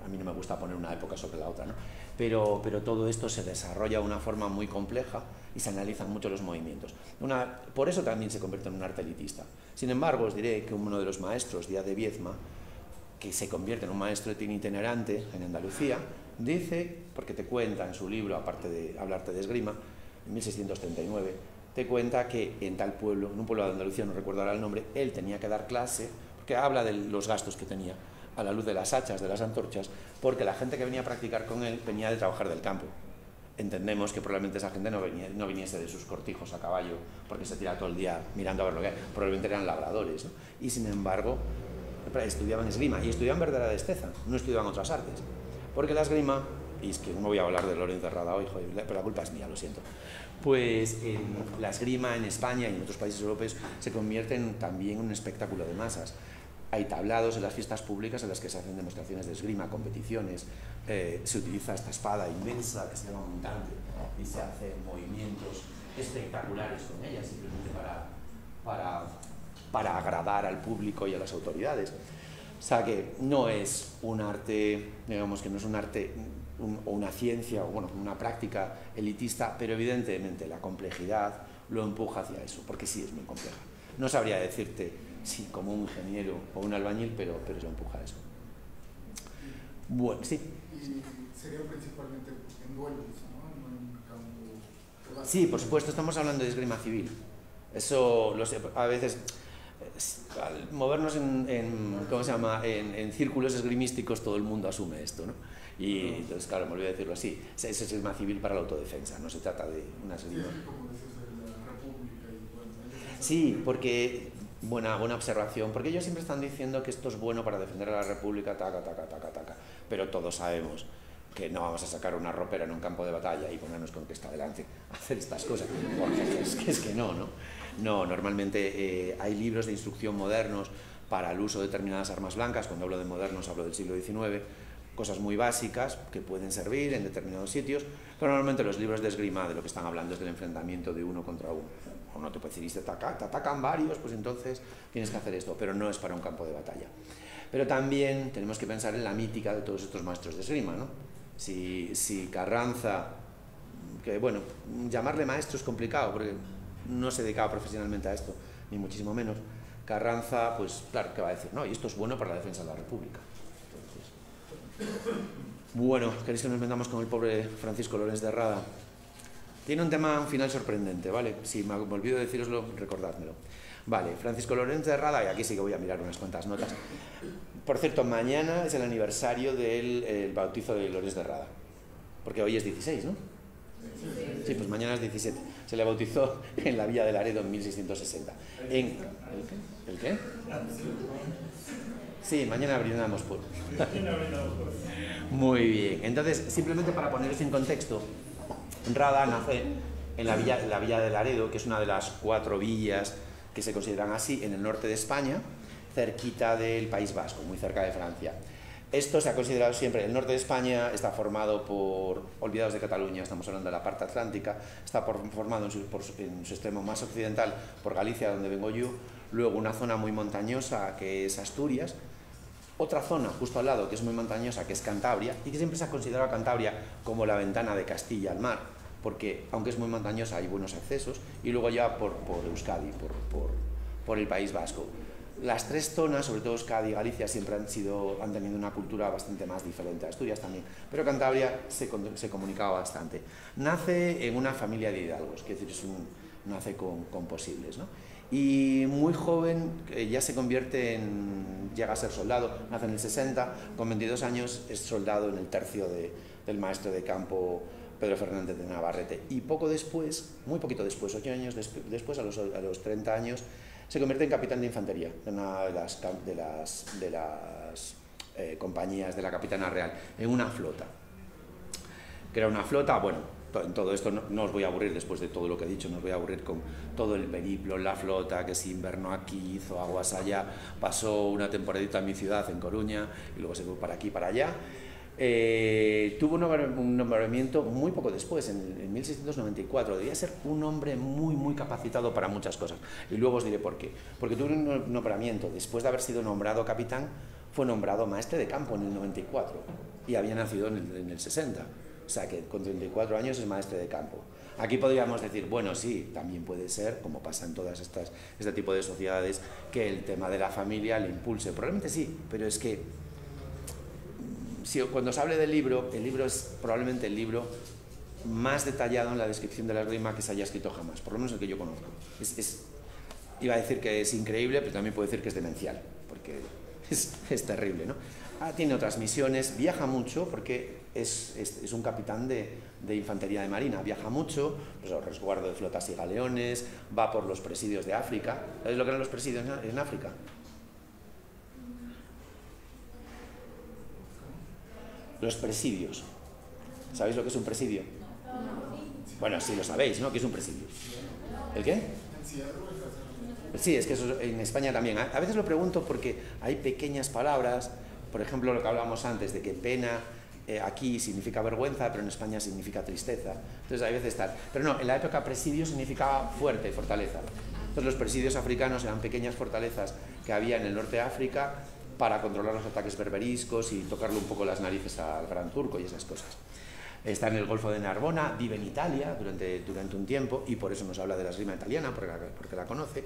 a mí no me gusta poner una época sobre la otra, ¿no? Pero todo esto se desarrolla de una forma muy compleja y se analizan mucho los movimientos. Por eso también se convierte en un arte elitista. Sin embargo, os diré que uno de los maestros, Díaz de Viezma, que se convierte en un maestro itinerante en Andalucía, dice, porque te cuenta en su libro, aparte de hablarte de esgrima, en 1639, te cuenta que en tal pueblo, en un pueblo de Andalucía, no recuerdo ahora el nombre, él tenía que dar clase, porque habla de los gastos que tenía a la luz de las hachas, de las antorchas, porque la gente que venía a practicar con él venía de trabajar del campo. Entendemos que probablemente esa gente no viniese de sus cortijos a caballo, porque se tira todo el día mirando a ver lo que hay, probablemente eran labradores, ¿no? Y sin embargo, estudiaban esgrima, y estudiaban verdadera destreza, no estudiaban otras artes, porque la esgrima, y es que no voy a hablar de Lorenzo Herrada hoy, joder, pero la culpa es mía, lo siento, pues la esgrima en España y en otros países europeos se convierte también en un espectáculo de masas. Hay tablados en las fiestas públicas en las que se hacen demostraciones de esgrima, competiciones, se utiliza esta espada inmensa que se llama montante y se hacen movimientos espectaculares con ella, simplemente para agradar al público y a las autoridades. O sea que no es un arte, digamos que no es un arte o una ciencia o bueno, una práctica elitista, pero evidentemente la complejidad lo empuja hacia eso, porque sí es muy compleja. No sabría decirte si como un ingeniero o un albañil, pero lo empuja a eso. Bueno, sí. Y sería principalmente en duelos, ¿no? No en campo. Sí, por supuesto, estamos hablando de esgrima civil. Eso, a veces, al movernos ¿cómo se llama? En círculos esgrimísticos, todo el mundo asume esto, ¿no? Y entonces, claro, me olvidé decirlo así, es esgrima civil para la autodefensa, no se trata de una esgrima. Sí, como decías, la República y bueno. Sí, porque, buena observación, porque ellos siempre están diciendo que esto es bueno para defender a la República, taca, pero todos sabemos que no vamos a sacar una ropera en un campo de batalla y ponernos con que está delante a hacer estas cosas, porque es que no. No, normalmente hay libros de instrucción modernos para el uso de determinadas armas blancas. Cuando hablo de modernos hablo del siglo XIX, cosas muy básicas que pueden servir en determinados sitios, pero normalmente los libros de esgrima de lo que están hablando es del enfrentamiento de uno contra uno. O no te puedes decir, te atacan varios, pues entonces tienes que hacer esto, pero no es para un campo de batalla. Pero también tenemos que pensar en la mítica de todos estos maestros de esgrima, ¿no? Si Carranza, que bueno, llamarle maestro es complicado porque no se dedicaba profesionalmente a esto, ni muchísimo menos. Carranza, pues claro, ¿qué va a decir? No, y esto es bueno para la defensa de la República. Entonces, bueno, ¿queréis que nos metamos con el pobre Francisco Lorenz de Rada? Tiene un tema, un final sorprendente, ¿vale? Si me olvido decíroslo, recordádmelo. Vale, Francisco Lorenz de Rada, y aquí sí que voy a mirar unas cuantas notas. Por cierto, mañana es el aniversario del bautizo de Lorenz de Rada, porque hoy es 16, ¿no? Sí, pues mañana es 17. Se le bautizó en la Villa de Laredo en 1660. ¿El qué? Sí, mañana abriremos por. Muy bien. Entonces, simplemente para poneros en contexto, Rada nace en la Villa de Laredo, que es una de las 4 villas que se consideran así en el norte de España, cerquita del País Vasco, muy cerca de Francia. Esto se ha considerado siempre, el norte de España está formado por, olvidados de Cataluña, estamos hablando de la parte atlántica, está formado en su extremo más occidental por Galicia, donde vengo yo, luego una zona muy montañosa que es Asturias, otra zona justo al lado que es muy montañosa que es Cantabria, y que siempre se ha considerado Cantabria como la ventana de Castilla al mar, porque aunque es muy montañosa hay buenos accesos, y luego ya por Euskadi, por el País Vasco. Las 3 zonas, sobre todo Euskadi y Galicia, siempre han tenido una cultura bastante más diferente, Asturias también, pero Cantabria se comunicaba bastante. Nace en una familia de hidalgos, que es decir, nace con posibles, ¿no? Y muy joven ya se convierte llega a ser soldado, nace en el 60, con 22 años es soldado en el tercio del maestro de campo Pedro Fernández de Navarrete, y poco después, muy poquito después, 8 años después, a los 30 años, se convierte en capitán de infantería de una de las compañías de la Capitana Real, en una flota. Que era una flota, bueno, en todo esto no os voy a aburrir después de todo lo que he dicho, no os voy a aburrir con todo el periplo, la flota, que se invernó aquí, hizo aguas allá, pasó una temporadita en mi ciudad, en Coruña, y luego se fue para aquí, para allá. Tuvo un nombramiento muy poco después, en 1694, debía ser un hombre muy capacitado para muchas cosas, y luego os diré por qué. Porque tuvo un nombramiento, después de haber sido nombrado capitán, fue nombrado maestre de campo en el 94, y había nacido en el 60. O sea que con 34 años es maestre de campo. Aquí podríamos decir, bueno, sí, también puede ser, como pasa en todas este tipo de sociedades, que el tema de la familia le impulse. Probablemente sí, pero es que cuando se hable del libro, el libro es probablemente el libro más detallado en la descripción de la esgrima que se haya escrito jamás, por lo menos el que yo conozco. Iba a decir que es increíble, pero también puedo decir que es demencial, porque es terrible, ¿no? Tiene otras misiones, viaja mucho porque es un capitán de infantería de marina, viaja mucho, pues, resguardo de flotas y galeones, va por los presidios de África. ¿Sabéis lo que eran los presidios en África? Los presidios. ¿Sabéis lo que es un presidio? Bueno, sí lo sabéis, ¿no? ¿Qué es un presidio? ¿El qué? Sí, es que eso en España también. A veces lo pregunto porque hay pequeñas palabras, por ejemplo, lo que hablábamos antes, de que pena aquí significa vergüenza, pero en España significa tristeza. Entonces, hay veces tal. Pero no, en la época presidio significaba fuerte, fortaleza. Entonces, los presidios africanos eran pequeñas fortalezas que había en el norte de África para controlar los ataques berberiscos y tocarle un poco las narices al gran turco y esas cosas. Está en el Golfo de Narbona, vive en Italia durante un tiempo, y por eso nos habla de la esgrima italiana, porque la conoce,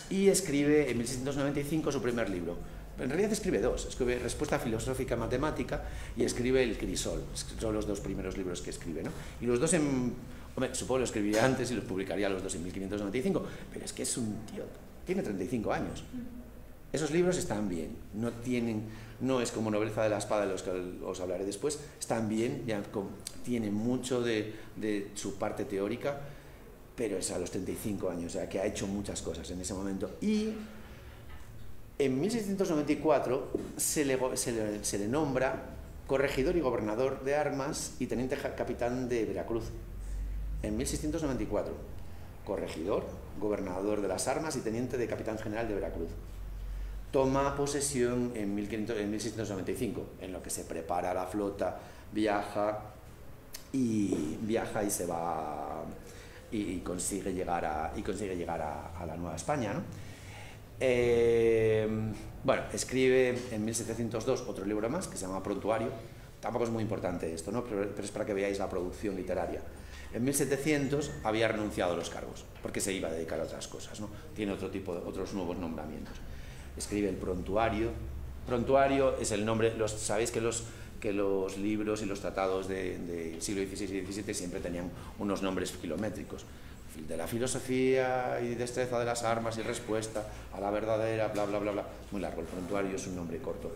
y escribe en 1695 su primer libro. En realidad escribe dos, escribe Respuesta filosófica matemática y escribe El Crisol. Son los dos primeros libros que escribe, ¿no? Y los dos supongo que los escribiría antes y los publicaría los dos en 1595, pero es que es un tío, tiene 35 años. Esos libros están bien, no es como Nobleza de la Espada, de los que os hablaré después, están bien, tiene mucho de su parte teórica, pero es a los 35 años, o sea que ha hecho muchas cosas en ese momento. Y en 1694 se le nombra corregidor y gobernador de armas y teniente capitán de Veracruz. En 1694, corregidor, gobernador de las armas y teniente de capitán general de Veracruz. Toma posesión en 1695, en lo que se prepara la flota, viaja y se va y consigue llegar a la Nueva España, ¿no? Bueno, escribe en 1702 otro libro más que se llama Prontuario. Tampoco es muy importante esto, ¿no? Pero es para que veáis la producción literaria. En 1700 había renunciado a los cargos porque se iba a dedicar a otras cosas, ¿no? Tiene otros nuevos nombramientos. Escribe el Prontuario. Prontuario es el nombre. Sabéis que los libros y los tratados del siglo XVI y XVII siempre tenían unos nombres kilométricos. De la filosofía y destreza de las armas y respuesta a la verdadera, bla, bla, bla, bla. Muy largo, el Prontuario es un nombre corto.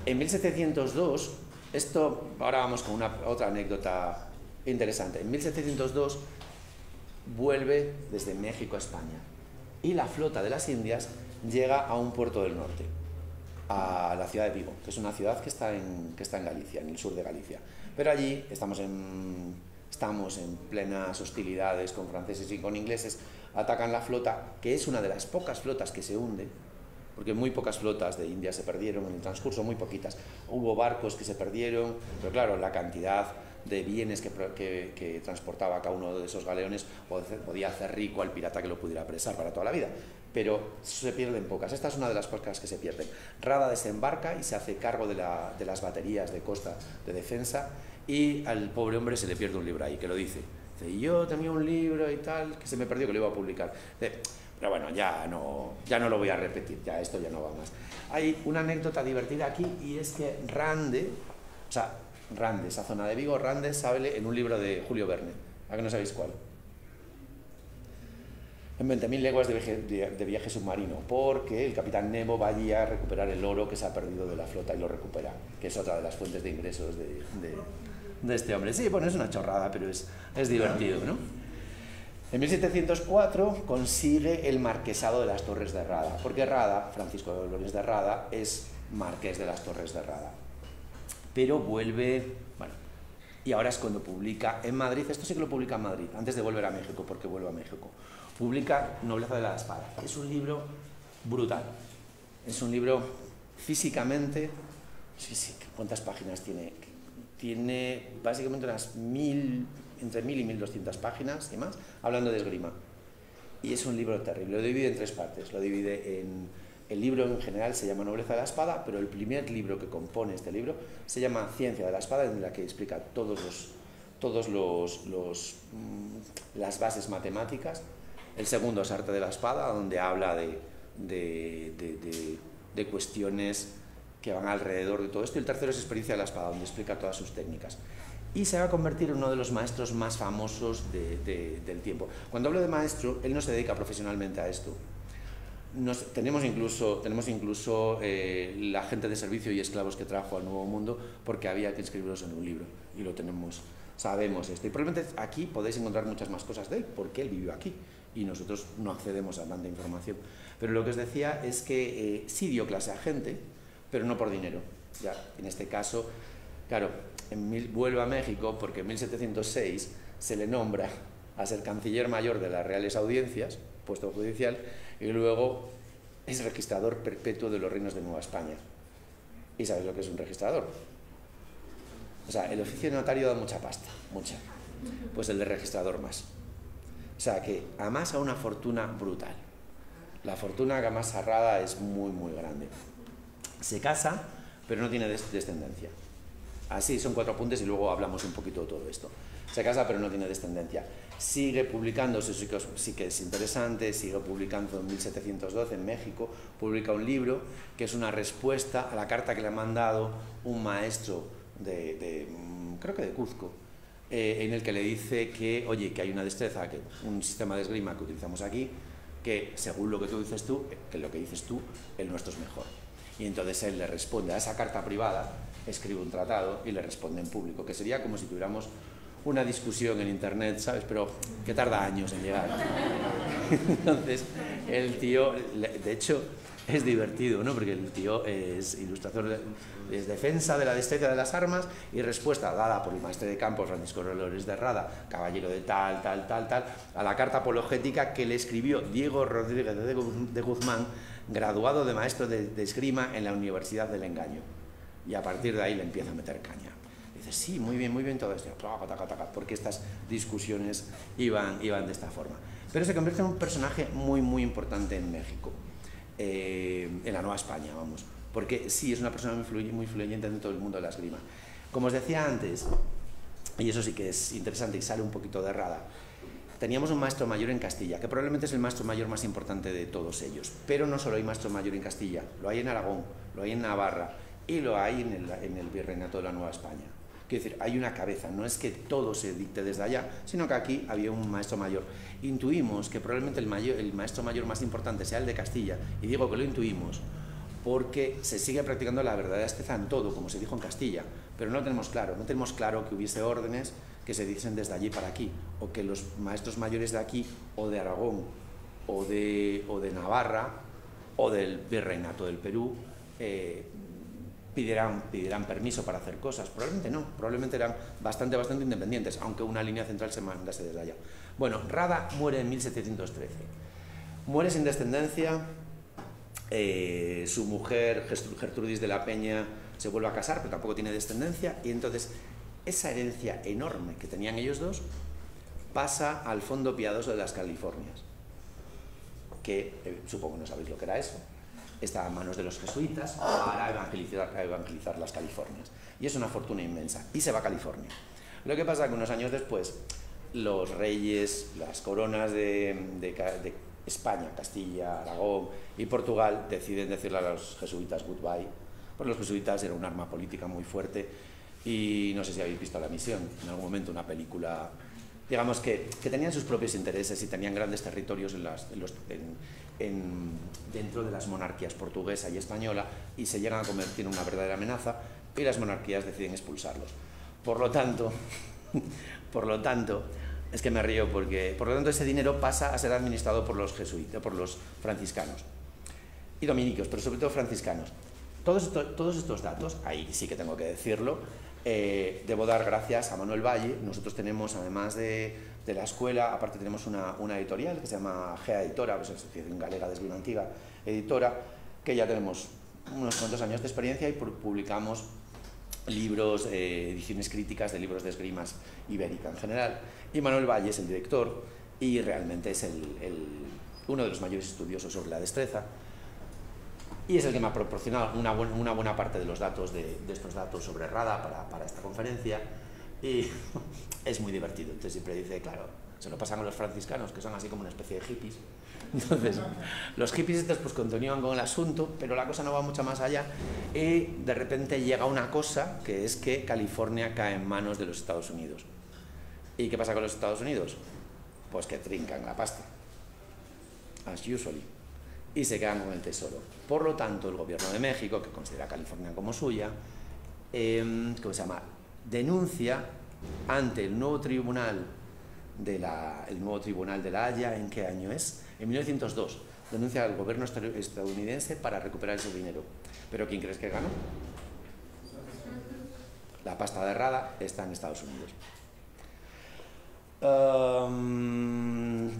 En 1702, ahora vamos con otra anécdota interesante. En 1702 vuelve desde México a España y la flota de las Indias llega a un puerto del norte, a la ciudad de Vigo, que es una ciudad que está en Galicia, en el sur de Galicia. Pero allí estamos en plenas hostilidades con franceses y con ingleses, atacan la flota, que es una de las pocas flotas que se hunde, porque muy pocas flotas de India se perdieron en el transcurso, muy poquitas. Hubo barcos que se perdieron, pero claro, la cantidad de bienes que transportaba cada uno de esos galeones podía hacer rico al pirata que lo pudiera apresar para toda la vida. Pero se pierden pocas. Esta es una de las pocas que se pierden. Rada desembarca y se hace cargo de las baterías de costa de defensa, y al pobre hombre se le pierde un libro ahí, que lo dice. Y yo tenía un libro y tal, que se me perdió, que lo iba a publicar. Pero bueno, ya no lo voy a repetir, ya esto ya no va más. Hay una anécdota divertida aquí, y es que Rande, esa zona de Vigo, Rande sale en un libro de Julio Verne. ¿A que no sabéis cuál? En 20.000 leguas de viaje submarino, porque el capitán Nemo va allí a recuperar el oro que se ha perdido de la flota y lo recupera, que es otra de las fuentes de ingresos de este hombre. Sí, bueno, es una chorrada, pero es divertido, ¿no? En 1704 consigue el marquesado de las Torres de Rada, porque Rada, Francisco de Dolores de Rada, es marqués de las Torres de Rada. Pero vuelve, y ahora es cuando publica en Madrid, esto sí que lo publica en Madrid, antes de volver a México, porque vuelve a México, publica Nobleza de la Espada. Es un libro brutal, es un libro físicamente, sí, ¿cuántas páginas tiene? Tiene básicamente entre 1000 y 1200 páginas y más, hablando de esgrima. Y es un libro terrible, lo divide en 3 partes, lo divide en... El libro en general se llama Nobleza de la Espada, pero el primer libro que compone este libro se llama Ciencia de la Espada, en la que explica las bases matemáticas. El segundo es Arte de la Espada, donde habla de cuestiones que van alrededor de todo esto. Y el tercero es Experiencia de la Espada, donde explica todas sus técnicas. Y se va a convertir en uno de los maestros más famosos del tiempo. Cuando hablo de maestro, él no se dedica profesionalmente a esto. Tenemos incluso la gente de servicio y esclavos que trajo al Nuevo Mundo porque había que inscribirlos en un libro, y lo tenemos, sabemos esto. Y probablemente aquí podéis encontrar muchas más cosas de él, porque él vivió aquí y nosotros no accedemos a tanta información. Pero lo que os decía es que sí dio clase a gente, pero no por dinero. Ya, en este caso, claro, vuelve a México porque en 1706 se le nombra a ser canciller mayor de las Reales Audiencias, puesto judicial, y luego es registrador perpetuo de los reinos de Nueva España. ¿Y sabes lo que es un registrador? O sea, el oficio de notario da mucha pasta, mucha. Pues el de registrador más. O sea, que amasa una fortuna brutal. La fortuna que amasa Rada es muy, muy grande. Se casa, pero no tiene descendencia. Así, son 4 apuntes y luego hablamos un poquito de todo esto. Se casa, pero no tiene descendencia. Sigue publicando, eso sí que es interesante, sigue publicando en 1712 en México, publica un libro que es una respuesta a la carta que le ha mandado un maestro creo que de Cuzco, en el que le dice que, oye, que hay una destreza, que un sistema de esgrima que utilizamos aquí, que según lo que tú dices tú, que lo que dices tú, el nuestro es mejor. Y entonces él le responde a esa carta privada, escribe un tratado y le responde en público, que sería como si tuviéramos una discusión en internet, ¿sabes? Pero que tarda años en llegar. Entonces, el tío, de hecho, es divertido, ¿no? Porque el tío es ilustrador, es defensa de la destreza de las armas y respuesta dada por el maestre de campo Francisco Dolores de Rada, caballero de tal, a la carta apologética que le escribió Diego Rodríguez de Guzmán, graduado de maestro de esgrima en la Universidad del Engaño. Y a partir de ahí le empieza a meter caña. Dice, sí, muy bien todo esto, porque estas discusiones iban de esta forma. Pero se convierte en un personaje muy, muy importante en México, en la Nueva España, vamos, porque sí, es una persona muy influyente dentro del mundo de la esgrima. Como os decía antes, y eso sí que es interesante y sale un poquito de Rada, teníamos un maestro mayor en Castilla, que probablemente es el maestro mayor más importante de todos ellos, pero no solo hay maestro mayor en Castilla, lo hay en Aragón, lo hay en Navarra y lo hay en el Virreinato de la Nueva España. Quiero decir, hay una cabeza, no es que todo se dicte desde allá, sino que aquí había un maestro mayor. Intuimos que probablemente el maestro mayor más importante sea el de Castilla, y digo que lo intuimos porque se sigue practicando la verdadera destreza en todo, como se dijo en Castilla, pero no lo tenemos claro que hubiese órdenes que se dicen desde allí para aquí, o que los maestros mayores de aquí, o de Aragón, o de Navarra, o del Virreinato del Perú, pidieran permiso para hacer cosas. Probablemente no, probablemente eran bastante independientes, aunque una línea central se mandase desde allá. Bueno, Rada muere en 1713. Muere sin descendencia, su mujer, Gertrudis de la Peña, se vuelve a casar, pero tampoco tiene descendencia, y entonces esa herencia enorme que tenían ellos dos pasa al Fondo Piadoso de las Californias, que supongo no sabéis lo que era eso. Está a manos de los jesuitas para evangelizar las Californias. Y es una fortuna inmensa. Y se va a California. Lo que pasa es que unos años después, los reyes, las coronas de España, Castilla, Aragón y Portugal deciden decirle a los jesuitas goodbye, porque los jesuitas eran un arma política muy fuerte. Y no sé si habéis visto La Misión, en algún momento una película, digamos que tenían sus propios intereses y tenían grandes territorios dentro de las monarquías portuguesa y española, y se llegan a convertir en una verdadera amenaza, y las monarquías deciden expulsarlos. Por lo tanto, es que me río porque, por lo tanto, ese dinero pasa a ser administrado por los jesuitas, por los franciscanos y dominicos, pero sobre todo franciscanos. Todos estos datos, ahí sí que tengo que decirlo, Debo dar gracias a Manuel Valle. Nosotros tenemos, además de la escuela, aparte tenemos una editorial que se llama GEA Editora, que es Asociación Galega de Esgrima Antiga Editora, que ya tenemos unos cuantos años de experiencia y publicamos libros, ediciones críticas de libros de esgrimas ibérica en general. Y Manuel Valle es el director y realmente es uno de los mayores estudiosos sobre la destreza y es el que me ha proporcionado una buena parte de los datos, de estos datos sobre Rada para esta conferencia, y es muy divertido. Entonces siempre dice, claro, se lo pasan a los franciscanos, que son así como una especie de hippies. Entonces, los hippies estos pues continúan con el asunto, pero la cosa no va mucho más allá, y de repente llega una cosa, que es que California cae en manos de los Estados Unidos. ¿Y qué pasa con los Estados Unidos? Pues que trincan la pasta, as usually, y se quedan con el tesoro. Por lo tanto, el gobierno de México, que considera California como suya, ¿cómo se llama?, denuncia ante el nuevo tribunal de la Haya. ¿En qué año es? En 1902. Denuncia al gobierno estadounidense para recuperar ese dinero. ¿Pero quién crees que ganó? La pasta de Rada está en Estados Unidos.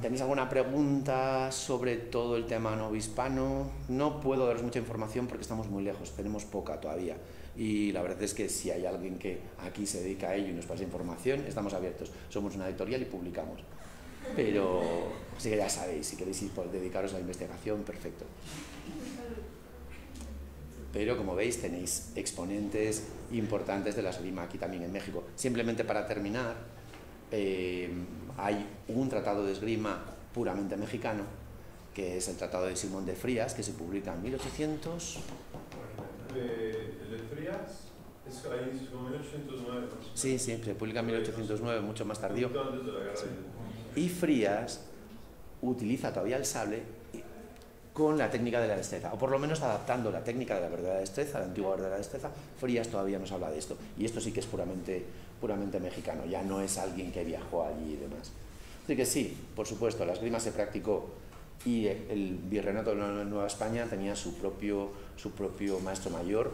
¿Tenéis alguna pregunta sobre todo el tema novohispano? No puedo daros mucha información porque estamos muy lejos, tenemos poca todavía. Y la verdad es que si hay alguien que aquí se dedica a ello y nos pasa información, estamos abiertos. Somos una editorial y publicamos. Pero sí que ya sabéis, si queréis dedicaros a la investigación, perfecto. Pero como veis tenéis exponentes importantes de la esgrima aquí también en México. Simplemente para terminar, hay un tratado de esgrima puramente mexicano, que es el Tratado de Simón de Frías, que se publica en 1800... El de Frías es ahí como 1809. Sí, se publica en 1809, mucho más tardío. Antes de la guerra. Y Frías utiliza todavía el sable con la técnica de la destreza, o por lo menos adaptando la técnica de la verdadera destreza, la antigua verdadera destreza. Frías todavía nos habla de esto, y esto sí que es puramente mexicano, ya no es alguien que viajó allí y demás. Así que sí, por supuesto, la esgrima se practicó y el virreinato de la Nueva España tenía su propio maestro mayor.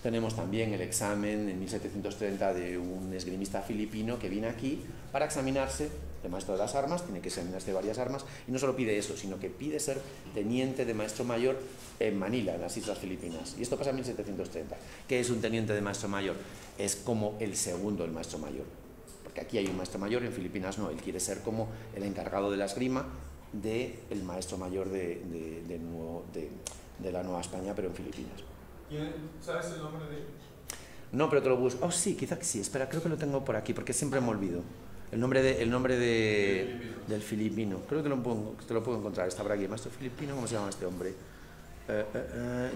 Tenemos también el examen en 1730 de un esgrimista filipino que viene aquí para examinarse de maestro de las armas, tiene que examinarse de varias armas, y no solo pide eso, sino que pide ser teniente de maestro mayor en Manila, en las Islas Filipinas. Y esto pasa en 1730. ¿Qué es un teniente de maestro mayor? Es como el segundo del maestro mayor, porque aquí hay un maestro mayor, en Filipinas no. Él quiere ser como el encargado de la esgrima del maestro mayor de la Nueva España, pero en Filipinas. ¿Sabes el nombre de...? No, pero te lo busco. Oh, sí, quizá que sí. Espera, creo que lo tengo por aquí, porque siempre me olvido. El nombre del filipino. Creo que te lo puedo encontrar. Está por aquí. Maestro filipino, ¿cómo se llama este hombre?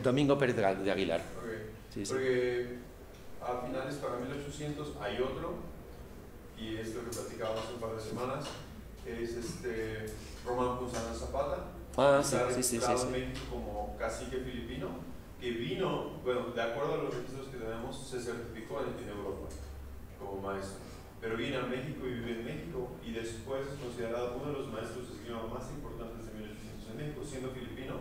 Domingo Pérez de Aguilar. Okay. Sí, sí. Porque a finales para 1800 hay otro, y es lo que platicábamos hace un par de semanas, es Román Punzano Zapata. Sí. En México como cacique filipino, que vino, bueno, de acuerdo a los registros que tenemos, se certificó en Europa como maestro, pero viene a México y vive en México, y después es considerado uno de los maestros de esgrima más importantes de 1800 en México, siendo filipino.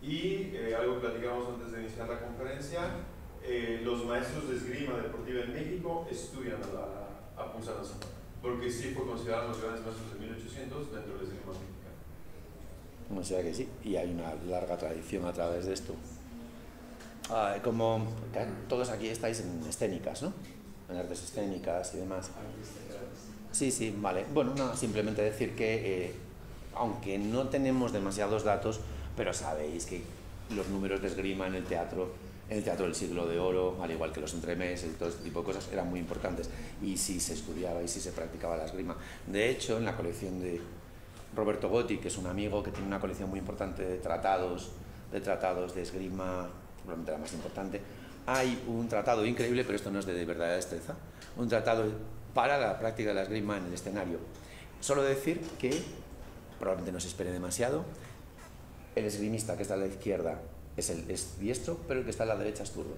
Y algo que platicamos antes de iniciar la conferencia, los maestros de esgrima deportiva en México estudian a Punzano Zapata, porque sí fue considerado los grandes maestros de 1800 dentro del esgrima mexicano. O sea que sí, y hay una larga tradición a través de esto. Como todos aquí estáis en escénicas, ¿no? En artes escénicas y demás. Sí, vale. Bueno, nada, simplemente decir que, aunque no tenemos demasiados datos, pero sabéis que los números de esgrima en el teatro del siglo de oro, al igual que los entremeses y todo este tipo de cosas, eran muy importantes. Y sí se estudiaba y sí se practicaba la esgrima. De hecho, en la colección de Roberto Gotti, que es un amigo que tiene una colección muy importante de tratados de esgrima, probablemente la más importante, hay un tratado increíble, pero esto no es de verdadera destreza, un tratado para la práctica de la esgrima en el escenario. Solo decir que, probablemente no se espere demasiado, el esgrimista que está a la izquierda es diestro, pero el que está a la derecha es zurdo,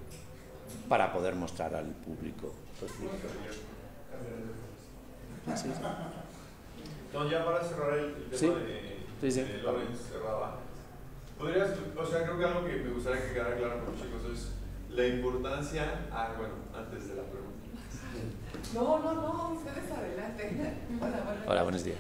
para poder mostrar al público. Sí. No, ya para cerrar el tema de Lorenz Rada, podrías, creo que algo que me gustaría que quedara claro para los chicos es la importancia, bueno, antes de la pregunta, No, ustedes adelante. Hola, buenos días.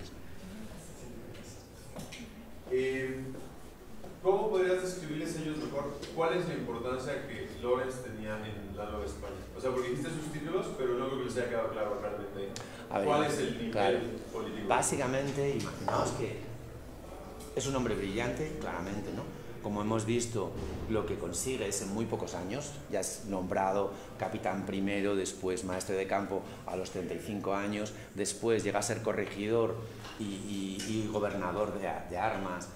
¿Cómo podrías describirles ellos mejor cuál es la importancia que Lorenz tenía en la Nueva España? O sea, porque dijiste sus títulos, pero no creo que les haya quedado claro realmente cuál es el nivel político. Básicamente, imaginaos que es un hombre brillante, claramente, ¿no? Como hemos visto, lo que consigue es en muy pocos años, ya es nombrado capitán primero, después maestre de campo a los 35 años, después llega a ser corregidor y gobernador de armas,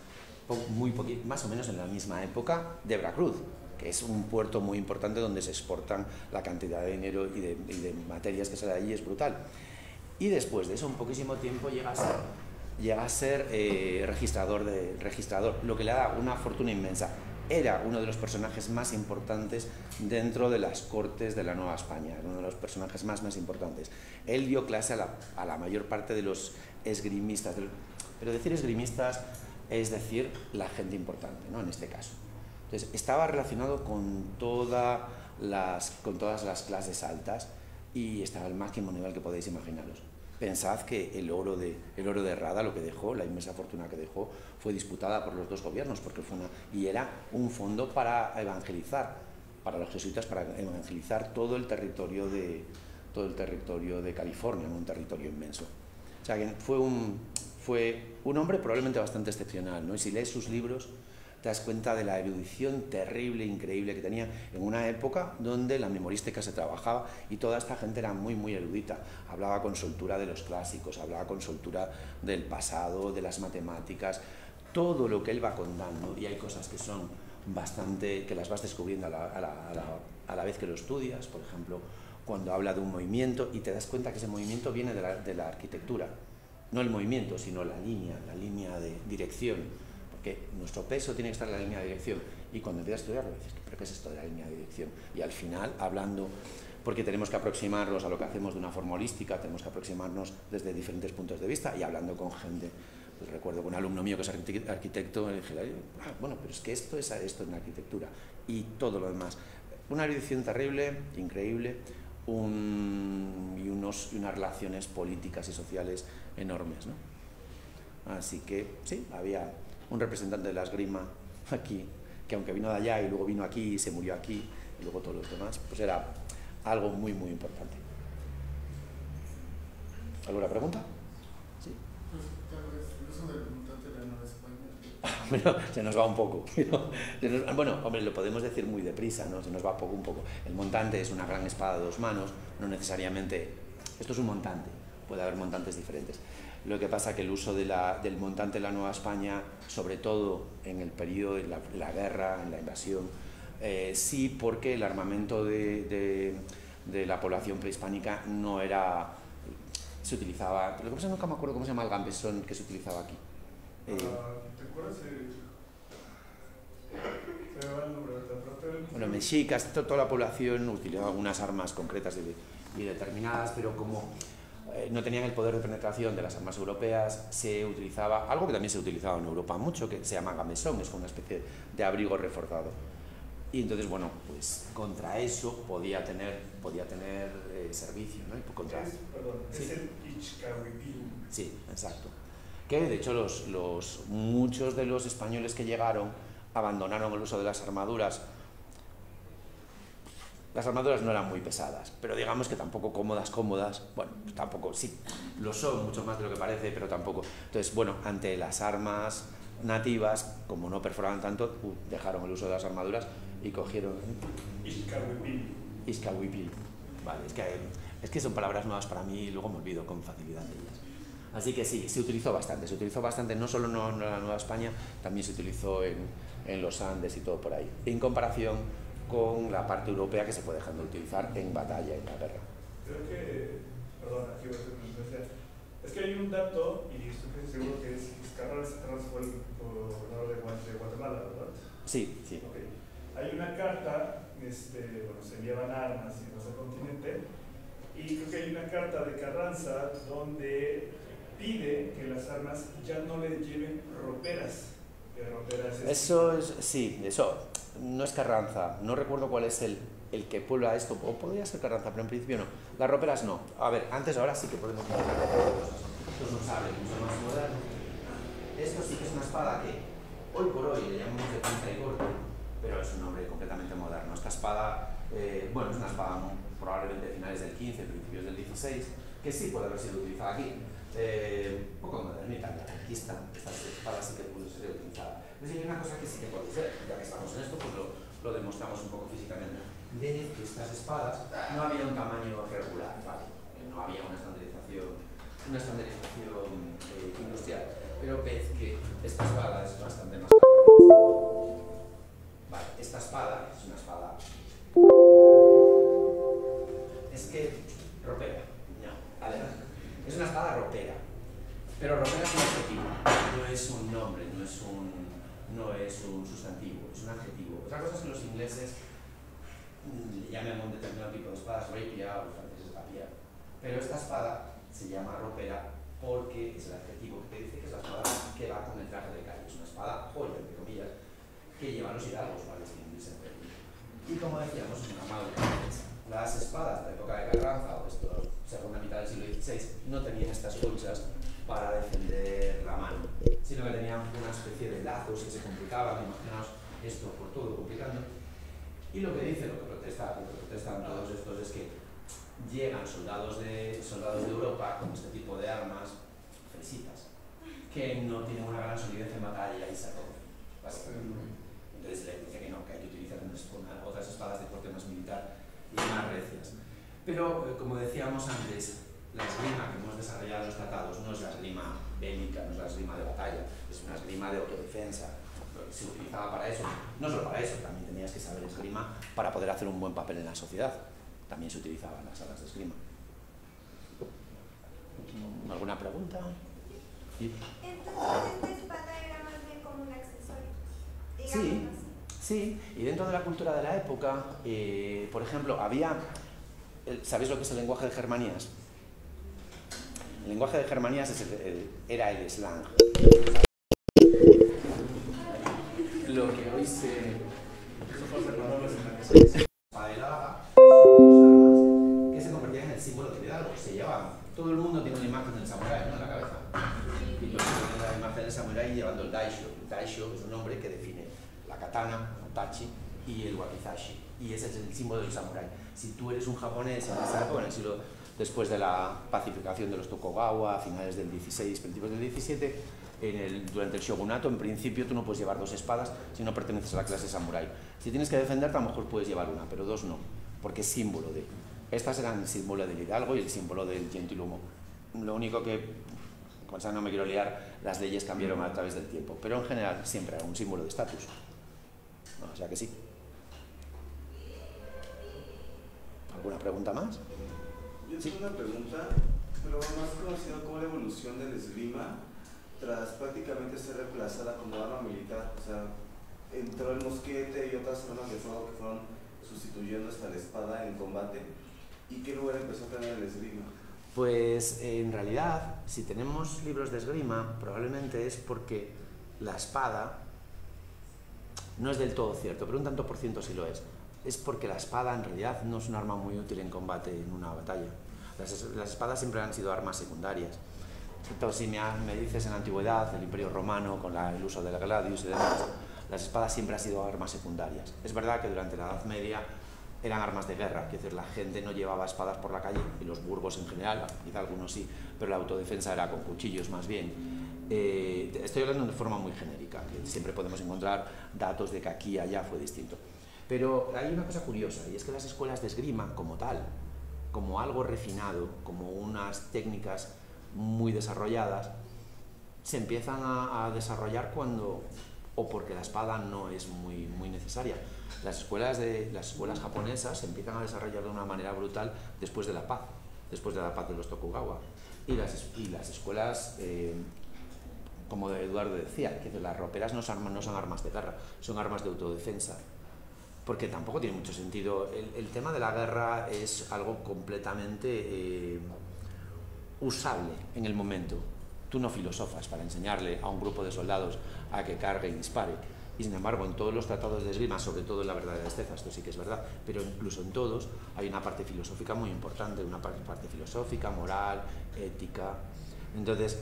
más o menos en la misma época de Veracruz, que es un puerto muy importante donde se exportan la cantidad de dinero y de materias que sale de allí, es brutal. Y después de eso, un poquísimo tiempo, llega a ser registrador, lo que le da una fortuna inmensa. Era uno de los personajes más importantes dentro de las cortes de la Nueva España, era uno de los personajes más importantes. Él dio clase a la mayor parte de los esgrimistas, pero decir esgrimistas es decir la gente importante, ¿no? En este caso. Entonces, estaba relacionado con todas las clases altas y estaba al máximo nivel que podéis imaginaros. Pensad que el oro de Rada, lo que dejó, la inmensa fortuna que dejó, fue disputada por los dos gobiernos, porque y era un fondo para evangelizar, para los jesuitas, para evangelizar todo el territorio de California, ¿no? Un territorio inmenso. O sea, que fue un hombre probablemente bastante excepcional, ¿no? Y si lees sus libros, te das cuenta de la erudición terrible, increíble que tenía en una época donde la memorística se trabajaba y toda esta gente era muy erudita. Hablaba con soltura de los clásicos, hablaba con soltura del pasado, de las matemáticas, todo lo que él va contando, y hay cosas que son que las vas descubriendo a la vez que lo estudias. Por ejemplo, cuando habla de un movimiento y te das cuenta que ese movimiento viene de la arquitectura, no el movimiento, sino la línea de dirección. Que nuestro peso tiene que estar en la línea de dirección, y cuando empiezas a estudiarlo dices, ¿pero qué es esto de la línea de dirección? Y al final, hablando, porque tenemos que aproximarnos a lo que hacemos de una forma holística, tenemos que aproximarnos desde diferentes puntos de vista, y hablando con gente, pues recuerdo con un alumno mío que es arquitecto, le dije, bueno, pero es que esto es en arquitectura, y todo lo demás. Una erudición terrible, increíble, y unas relaciones políticas y sociales enormes, ¿no? Así que, sí, había un representante de la esgrima aquí, que aunque vino de allá y luego vino aquí y se murió aquí, y luego todos los demás, pues era algo muy importante. ¿Alguna pregunta? Sí. Pues tal vez el uso del montante de la Nueva España. Bueno, se nos va un poco. Bueno, hombre, lo podemos decir muy deprisa, ¿no? Se nos va un poco. El montante es una gran espada de dos manos, no necesariamente. Esto es un montante, puede haber montantes diferentes. Lo que pasa es que el uso del montante en la Nueva España, sobre todo en el periodo de la guerra, en la invasión, sí, porque el armamento de la población prehispánica no era... se utilizaba... Lo que pasa es que nunca me acuerdo cómo se llama el gambesón que se utilizaba aquí. ¿Te acuerdas? Se me va el nombre, bueno, mexicas, toda la población utilizaba algunas armas concretas y determinadas, pero como no tenían el poder de penetración de las armas europeas, se utilizaba algo que también se utilizaba en Europa mucho, que se llama gamesón, es una especie de abrigo reforzado. Y entonces, bueno, pues contra eso podía tener servicio, ¿no? Y contra... ¿Sí? Es el Ixcahuipil. Sí, exacto. Que de hecho muchos de los españoles que llegaron abandonaron el uso de las armaduras. Las armaduras no eran muy pesadas, pero digamos que tampoco cómodas, bueno, tampoco, sí, lo son mucho más de lo que parece, pero tampoco. Entonces, bueno, ante las armas nativas, como no perforaban tanto, dejaron el uso de las armaduras y cogieron... Ixcahuipil. Vale, es que son palabras nuevas para mí y luego me olvido con facilidad de ellas. Así que sí, se utilizó bastante, no solo en la Nueva España, también se utilizó en los Andes y todo por ahí, en comparación con la parte europea que se fue dejando de utilizar en batalla, en la guerra. Creo que, perdón, aquí voy a hacer una referencia. Es que hay un dato, y estoy seguro que Carranza fue el gobernador de Guatemala, ¿verdad? Sí. Okay. Hay una carta, se enviaban armas y demás al continente, y creo que hay una carta de Carranza donde pide que las armas ya no le lleven roperas, ropera es Eso es, sí, eso no es Carranza, no recuerdo cuál es el que puebla esto, o podría ser Carranza, pero en principio no. Las roperas no. A ver, antes ahora sí que podemos hablar de cosas. Esto es un sable mucho más moderno. Esto sí que es una espada que hoy por hoy le llamamos de pinza y corte, pero es un nombre completamente moderno. Esta espada, bueno, es una espada probablemente de finales del 15, principios del 16, que sí puede haber sido utilizada aquí. Un poco modernita, la conquista, esta espada sí que puede ser utilizada. Pero sí hay una cosa que sí que puede ser, ya que estamos en esto, pues lo demostramos un poco físicamente. De que estas espadas no había un tamaño regular, ¿vale? No había una estandarización industrial, pero ves que esta espada es bastante más larga. Vale, esta espada es una espada. Es que ropera, no, además, es una espada ropera, pero ropera es un adjetivo, no es un nombre, no es un sustantivo, es un adjetivo. Otra cosa es que los ingleses le llamen a un determinado tipo de espadas rapia o los franceses rapier, pero esta espada se llama ropera porque es el adjetivo que te dice que es la espada que va con el traje de calle, es una espada joya, entre comillas, que llevan los hidalgos para distinguirse entre ellos. Y como decíamos, es una arma de defensa. Las espadas de la época de Carranza o esto, segunda mitad del siglo XVI, no tenían estas colchas para defender la mano, sino que tenían una especie de lazos que se complicaban, imaginaos esto por todo complicando. Y lo que protestan todos estos es que llegan soldados de Europa con este tipo de armas fresitas, que no tienen una gran solidez en batalla y se rompen, básicamente. Entonces le dice que no, que hay que utilizar otras espadas de corte más militar y más recias. Pero, como decíamos antes, la esgrima que hemos desarrollado en los tratados no es la esgrima bélica, no es la esgrima de batalla, es una esgrima de autodefensa. Se utilizaba para eso, no solo para eso, también tenías que saber esgrima para poder hacer un buen papel en la sociedad. También se utilizaban las salas de esgrima. ¿Alguna pregunta? ¿Sí? Entonces, esta espada era más bien como un accesorio, Sí, sí, y dentro de la cultura de la época, por ejemplo, ¿sabéis lo que es el lenguaje de Germanías? El lenguaje de Germanías era el slang. Lo que hoy se que se convertían en el símbolo de Hidalgo, se llevaban. Todo el mundo tiene una imagen del samurái, ¿no?, en la cabeza. Y yo tengo la imagen del samurái llevando el daisho. El daisho es un nombre que define la katana, el tachi y el wakizashi. Y ese es el símbolo del samurái. Si tú eres un japonés en esa época, en el siglo después de la pacificación de los Tokugawa, a finales del 16, principios del 17, durante el shogunato, en principio, tú no puedes llevar dos espadas si no perteneces a la clase samurái. Si tienes que defenderte, a lo mejor puedes llevar una, pero dos no, porque es símbolo de... Estas eran el símbolo del hidalgo y el símbolo del gentilhumo. Lo único que, con eso no me quiero liar, las leyes cambiaron a través del tiempo, pero en general siempre era un símbolo de estatus. O sea que sí. ¿Alguna pregunta más? Yo tengo una pregunta, pero más conocida como la evolución del esgrima tras prácticamente ser reemplazada como arma militar. O sea, entró el mosquete y otras armas de fuego que fueron sustituyendo hasta la espada en combate. ¿Y qué lugar empezó a tener el esgrima? Pues en realidad, si tenemos libros de esgrima, probablemente es porque la espada no es del todo cierto, pero un tanto por ciento sí lo es. Es porque la espada en realidad no es un arma muy útil en combate en una batalla. Las espadas siempre han sido armas secundarias. Entonces, si me dices en la antigüedad, el Imperio Romano, con el uso del gladius y demás, las espadas siempre han sido armas secundarias. Es verdad que durante la Edad Media eran armas de guerra, es decir, la gente no llevaba espadas por la calle, y los burgos en general, quizá algunos sí, pero la autodefensa era con cuchillos más bien. Estoy hablando de forma muy genérica, que siempre podemos encontrar datos de que aquí y allá fue distinto. Pero hay una cosa curiosa, y es que las escuelas de esgrima, como tal, como algo refinado, como unas técnicas muy desarrolladas, se empiezan a desarrollar cuando, o porque la espada no es muy necesaria. Las escuelas japonesas se empiezan a desarrollar de una manera brutal después de la paz de los Tokugawa. Y las escuelas, como Eduardo decía, que las roperas no son armas de guerra, son armas de autodefensa. Porque tampoco tiene mucho sentido. El tema de la guerra es algo completamente usable en el momento. tú no filosofas para enseñarle a un grupo de soldados a que cargue y dispare. Y sin embargo, en todos los tratados de esgrima, sobre todo en la verdadera destreza, esto sí que es verdad, pero incluso en todos hay una parte filosófica muy importante, una parte filosófica, moral, ética. Entonces,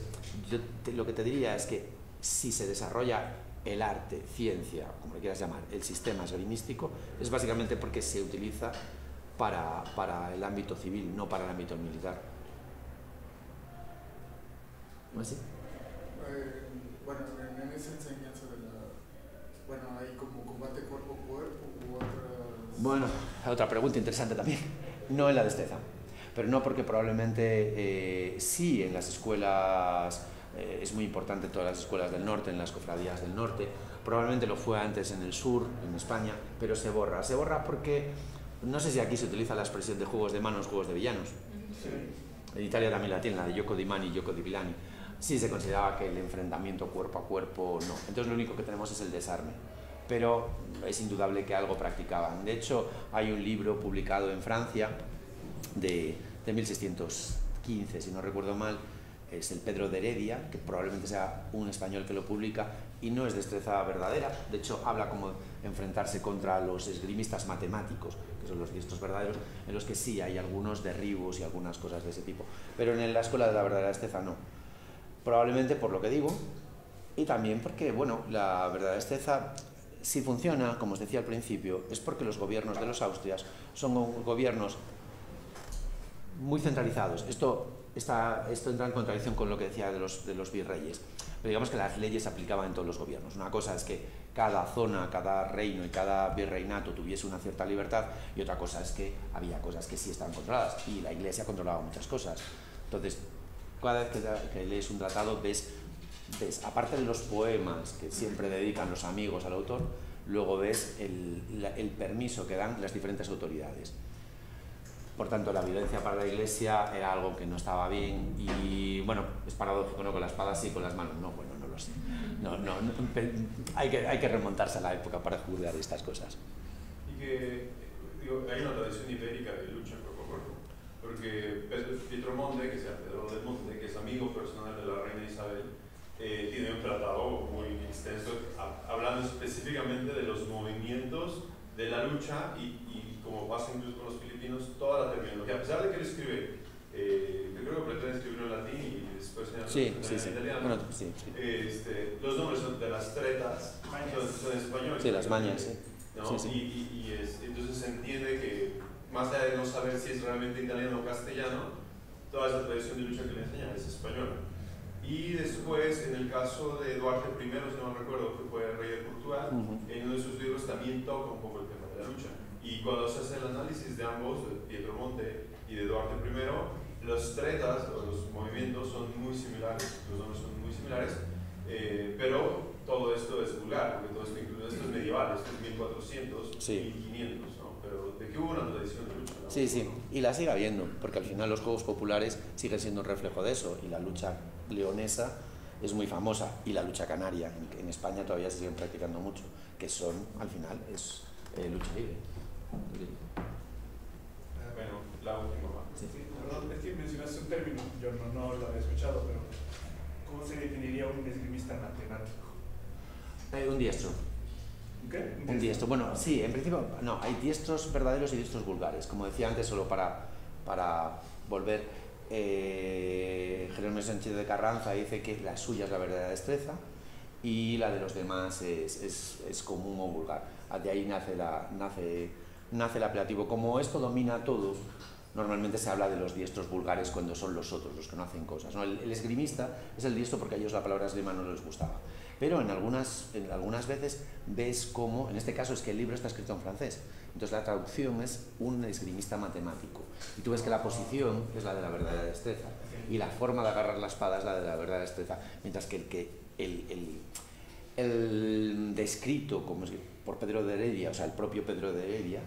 lo que te diría es que si se desarrolla el arte, ciencia, como le quieras llamar, el sistema esgrimístico, es básicamente porque se utiliza para el ámbito civil, no para el ámbito militar. ¿No es así? Bueno, en esa enseñanza de la... Bueno, hay como combate cuerpo a cuerpo u otras... Bueno, otra pregunta interesante también. No en la destreza, pero no porque probablemente sí en las escuelas, es muy importante en todas las escuelas del norte, en las cofradías del norte, probablemente lo fue antes en el sur, en España, pero se borra. Se borra porque, no sé si aquí se utiliza la expresión de juegos de manos, juegos de villanos. Sí. En Italia también la tienen, la de gioco di mani, gioco di villani. Sí se consideraba que el enfrentamiento cuerpo a cuerpo no. Entonces lo único que tenemos es el desarme. Pero es indudable que algo practicaban. De hecho, hay un libro publicado en Francia de 1615, si no recuerdo mal, es el Pedro de Heredia, que probablemente sea un español que lo publica, y no es destreza verdadera. De hecho, habla como enfrentarse contra los esgrimistas matemáticos, que son los diestros verdaderos, en los que sí hay algunos derribos y algunas cosas de ese tipo. Pero en la escuela de la verdadera destreza no. Probablemente por lo que digo, y también porque, bueno, la verdadera destreza, si funciona, como os decía al principio, es porque los gobiernos de los Austrias son gobiernos muy centralizados. Esto entra en contradicción con lo que decía de los virreyes. Pero digamos que las leyes se aplicaban en todos los gobiernos. Una cosa es que cada zona, cada reino y cada virreinato tuviese una cierta libertad, y otra cosa es que había cosas que sí estaban controladas, y la Iglesia controlaba muchas cosas. Entonces, cada vez que lees un tratado ves, aparte de los poemas que siempre dedican los amigos al autor, luego ves el permiso que dan las diferentes autoridades. Por tanto, la violencia para la Iglesia era algo que no estaba bien, y bueno, es paradójico, ¿no? Con la espada sí, con las manos no, bueno, no lo sé. Hay que remontarse a la época para juzgar estas cosas. Y que, digo, hay una tradición ibérica de lucha cuerpo a cuerpo, porque Pietro Monte, que sea Pedro del Monte, que es amigo personal de la reina Isabel, tiene un tratado muy extenso hablando específicamente de los movimientos de la lucha, y como pasa incluso con los filipinos, toda la terminología, a pesar de que él escribe, yo creo que pretende escribirlo en latín y después en italiano, bueno, sí. Los nombres de las tretas son españoles. Sí, las mañas, sí. ¿No? Sí. Y entonces se entiende que, más allá de no saber si es realmente italiano o castellano, toda esa tradición de lucha que le enseñan es española. Y después, en el caso de Duarte I, si no me recuerdo, que fue el rey de Portugal, en uno de sus libros también toca un poco el tema de la lucha. Y cuando se hace el análisis de ambos, de Pietro Monte y de Duarte I, los tretas o los movimientos son muy similares, los nombres son muy similares, pero todo esto es vulgar, porque todo esto incluye, esto es medieval, esto es 1400, sí. 1500, ¿no? Pero de que hubo una tradición de lucha, ¿no? Sí, y la sigue habiendo, porque al final los juegos populares siguen siendo un reflejo de eso, y la lucha leonesa es muy famosa, y la lucha canaria en España todavía se siguen practicando mucho, que son, al final, es lucha libre. Bueno, la última. Sí, perdón, es que mencionaste un término, yo no lo había escuchado, pero ¿cómo se definiría un esgrimista matemático? Un diestro. ¿Qué? Un diestro. Bueno, sí, en principio, no, hay diestros verdaderos y diestros vulgares. Como decía antes, solo para volver, Jerónimo Sánchez de Carranza dice que la suya es la verdadera destreza y la de los demás es común o vulgar. De ahí nace el apelativo. Como esto domina todo, normalmente se habla de los diestros vulgares cuando son los otros, los que no hacen cosas, ¿no? El esgrimista es el diestro porque a ellos la palabra esgrima no les gustaba. Pero en algunas veces ves cómo, en este caso es que el libro está escrito en francés, entonces la traducción es un esgrimista matemático. Y tú ves que la posición es la de la verdadera destreza y la forma de agarrar la espada es la de la verdadera destreza, mientras que el descrito como es por Pedro de Heredia, o sea, el propio Pedro de Heredia,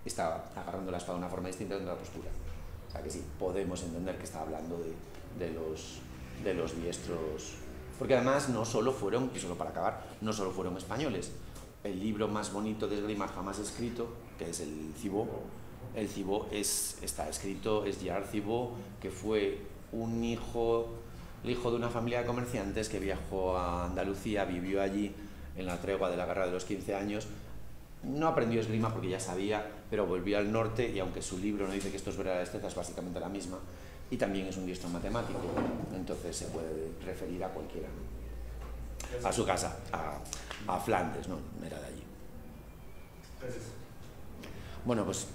está agarrando la espada de una forma distinta de la postura. O sea que sí, podemos entender que está hablando de los diestros. Porque además no solo fueron, y solo para acabar, no solo fueron españoles. El libro más bonito de esgrima jamás escrito, que es el Thibaut, está escrito, es Gerard Thibaut, que fue un hijo el hijo de una familia de comerciantes que viajó a Andalucía, vivió allí en la tregua de la guerra de los 15 años, no aprendió esgrima porque ya sabía, pero volvió al norte y aunque su libro no dice que esto es verdadera destreza, es básicamente la misma, y también es un diestro matemático, entonces se puede referir a cualquiera, a su casa, a Flandes, no era de allí. Gracias. Bueno, pues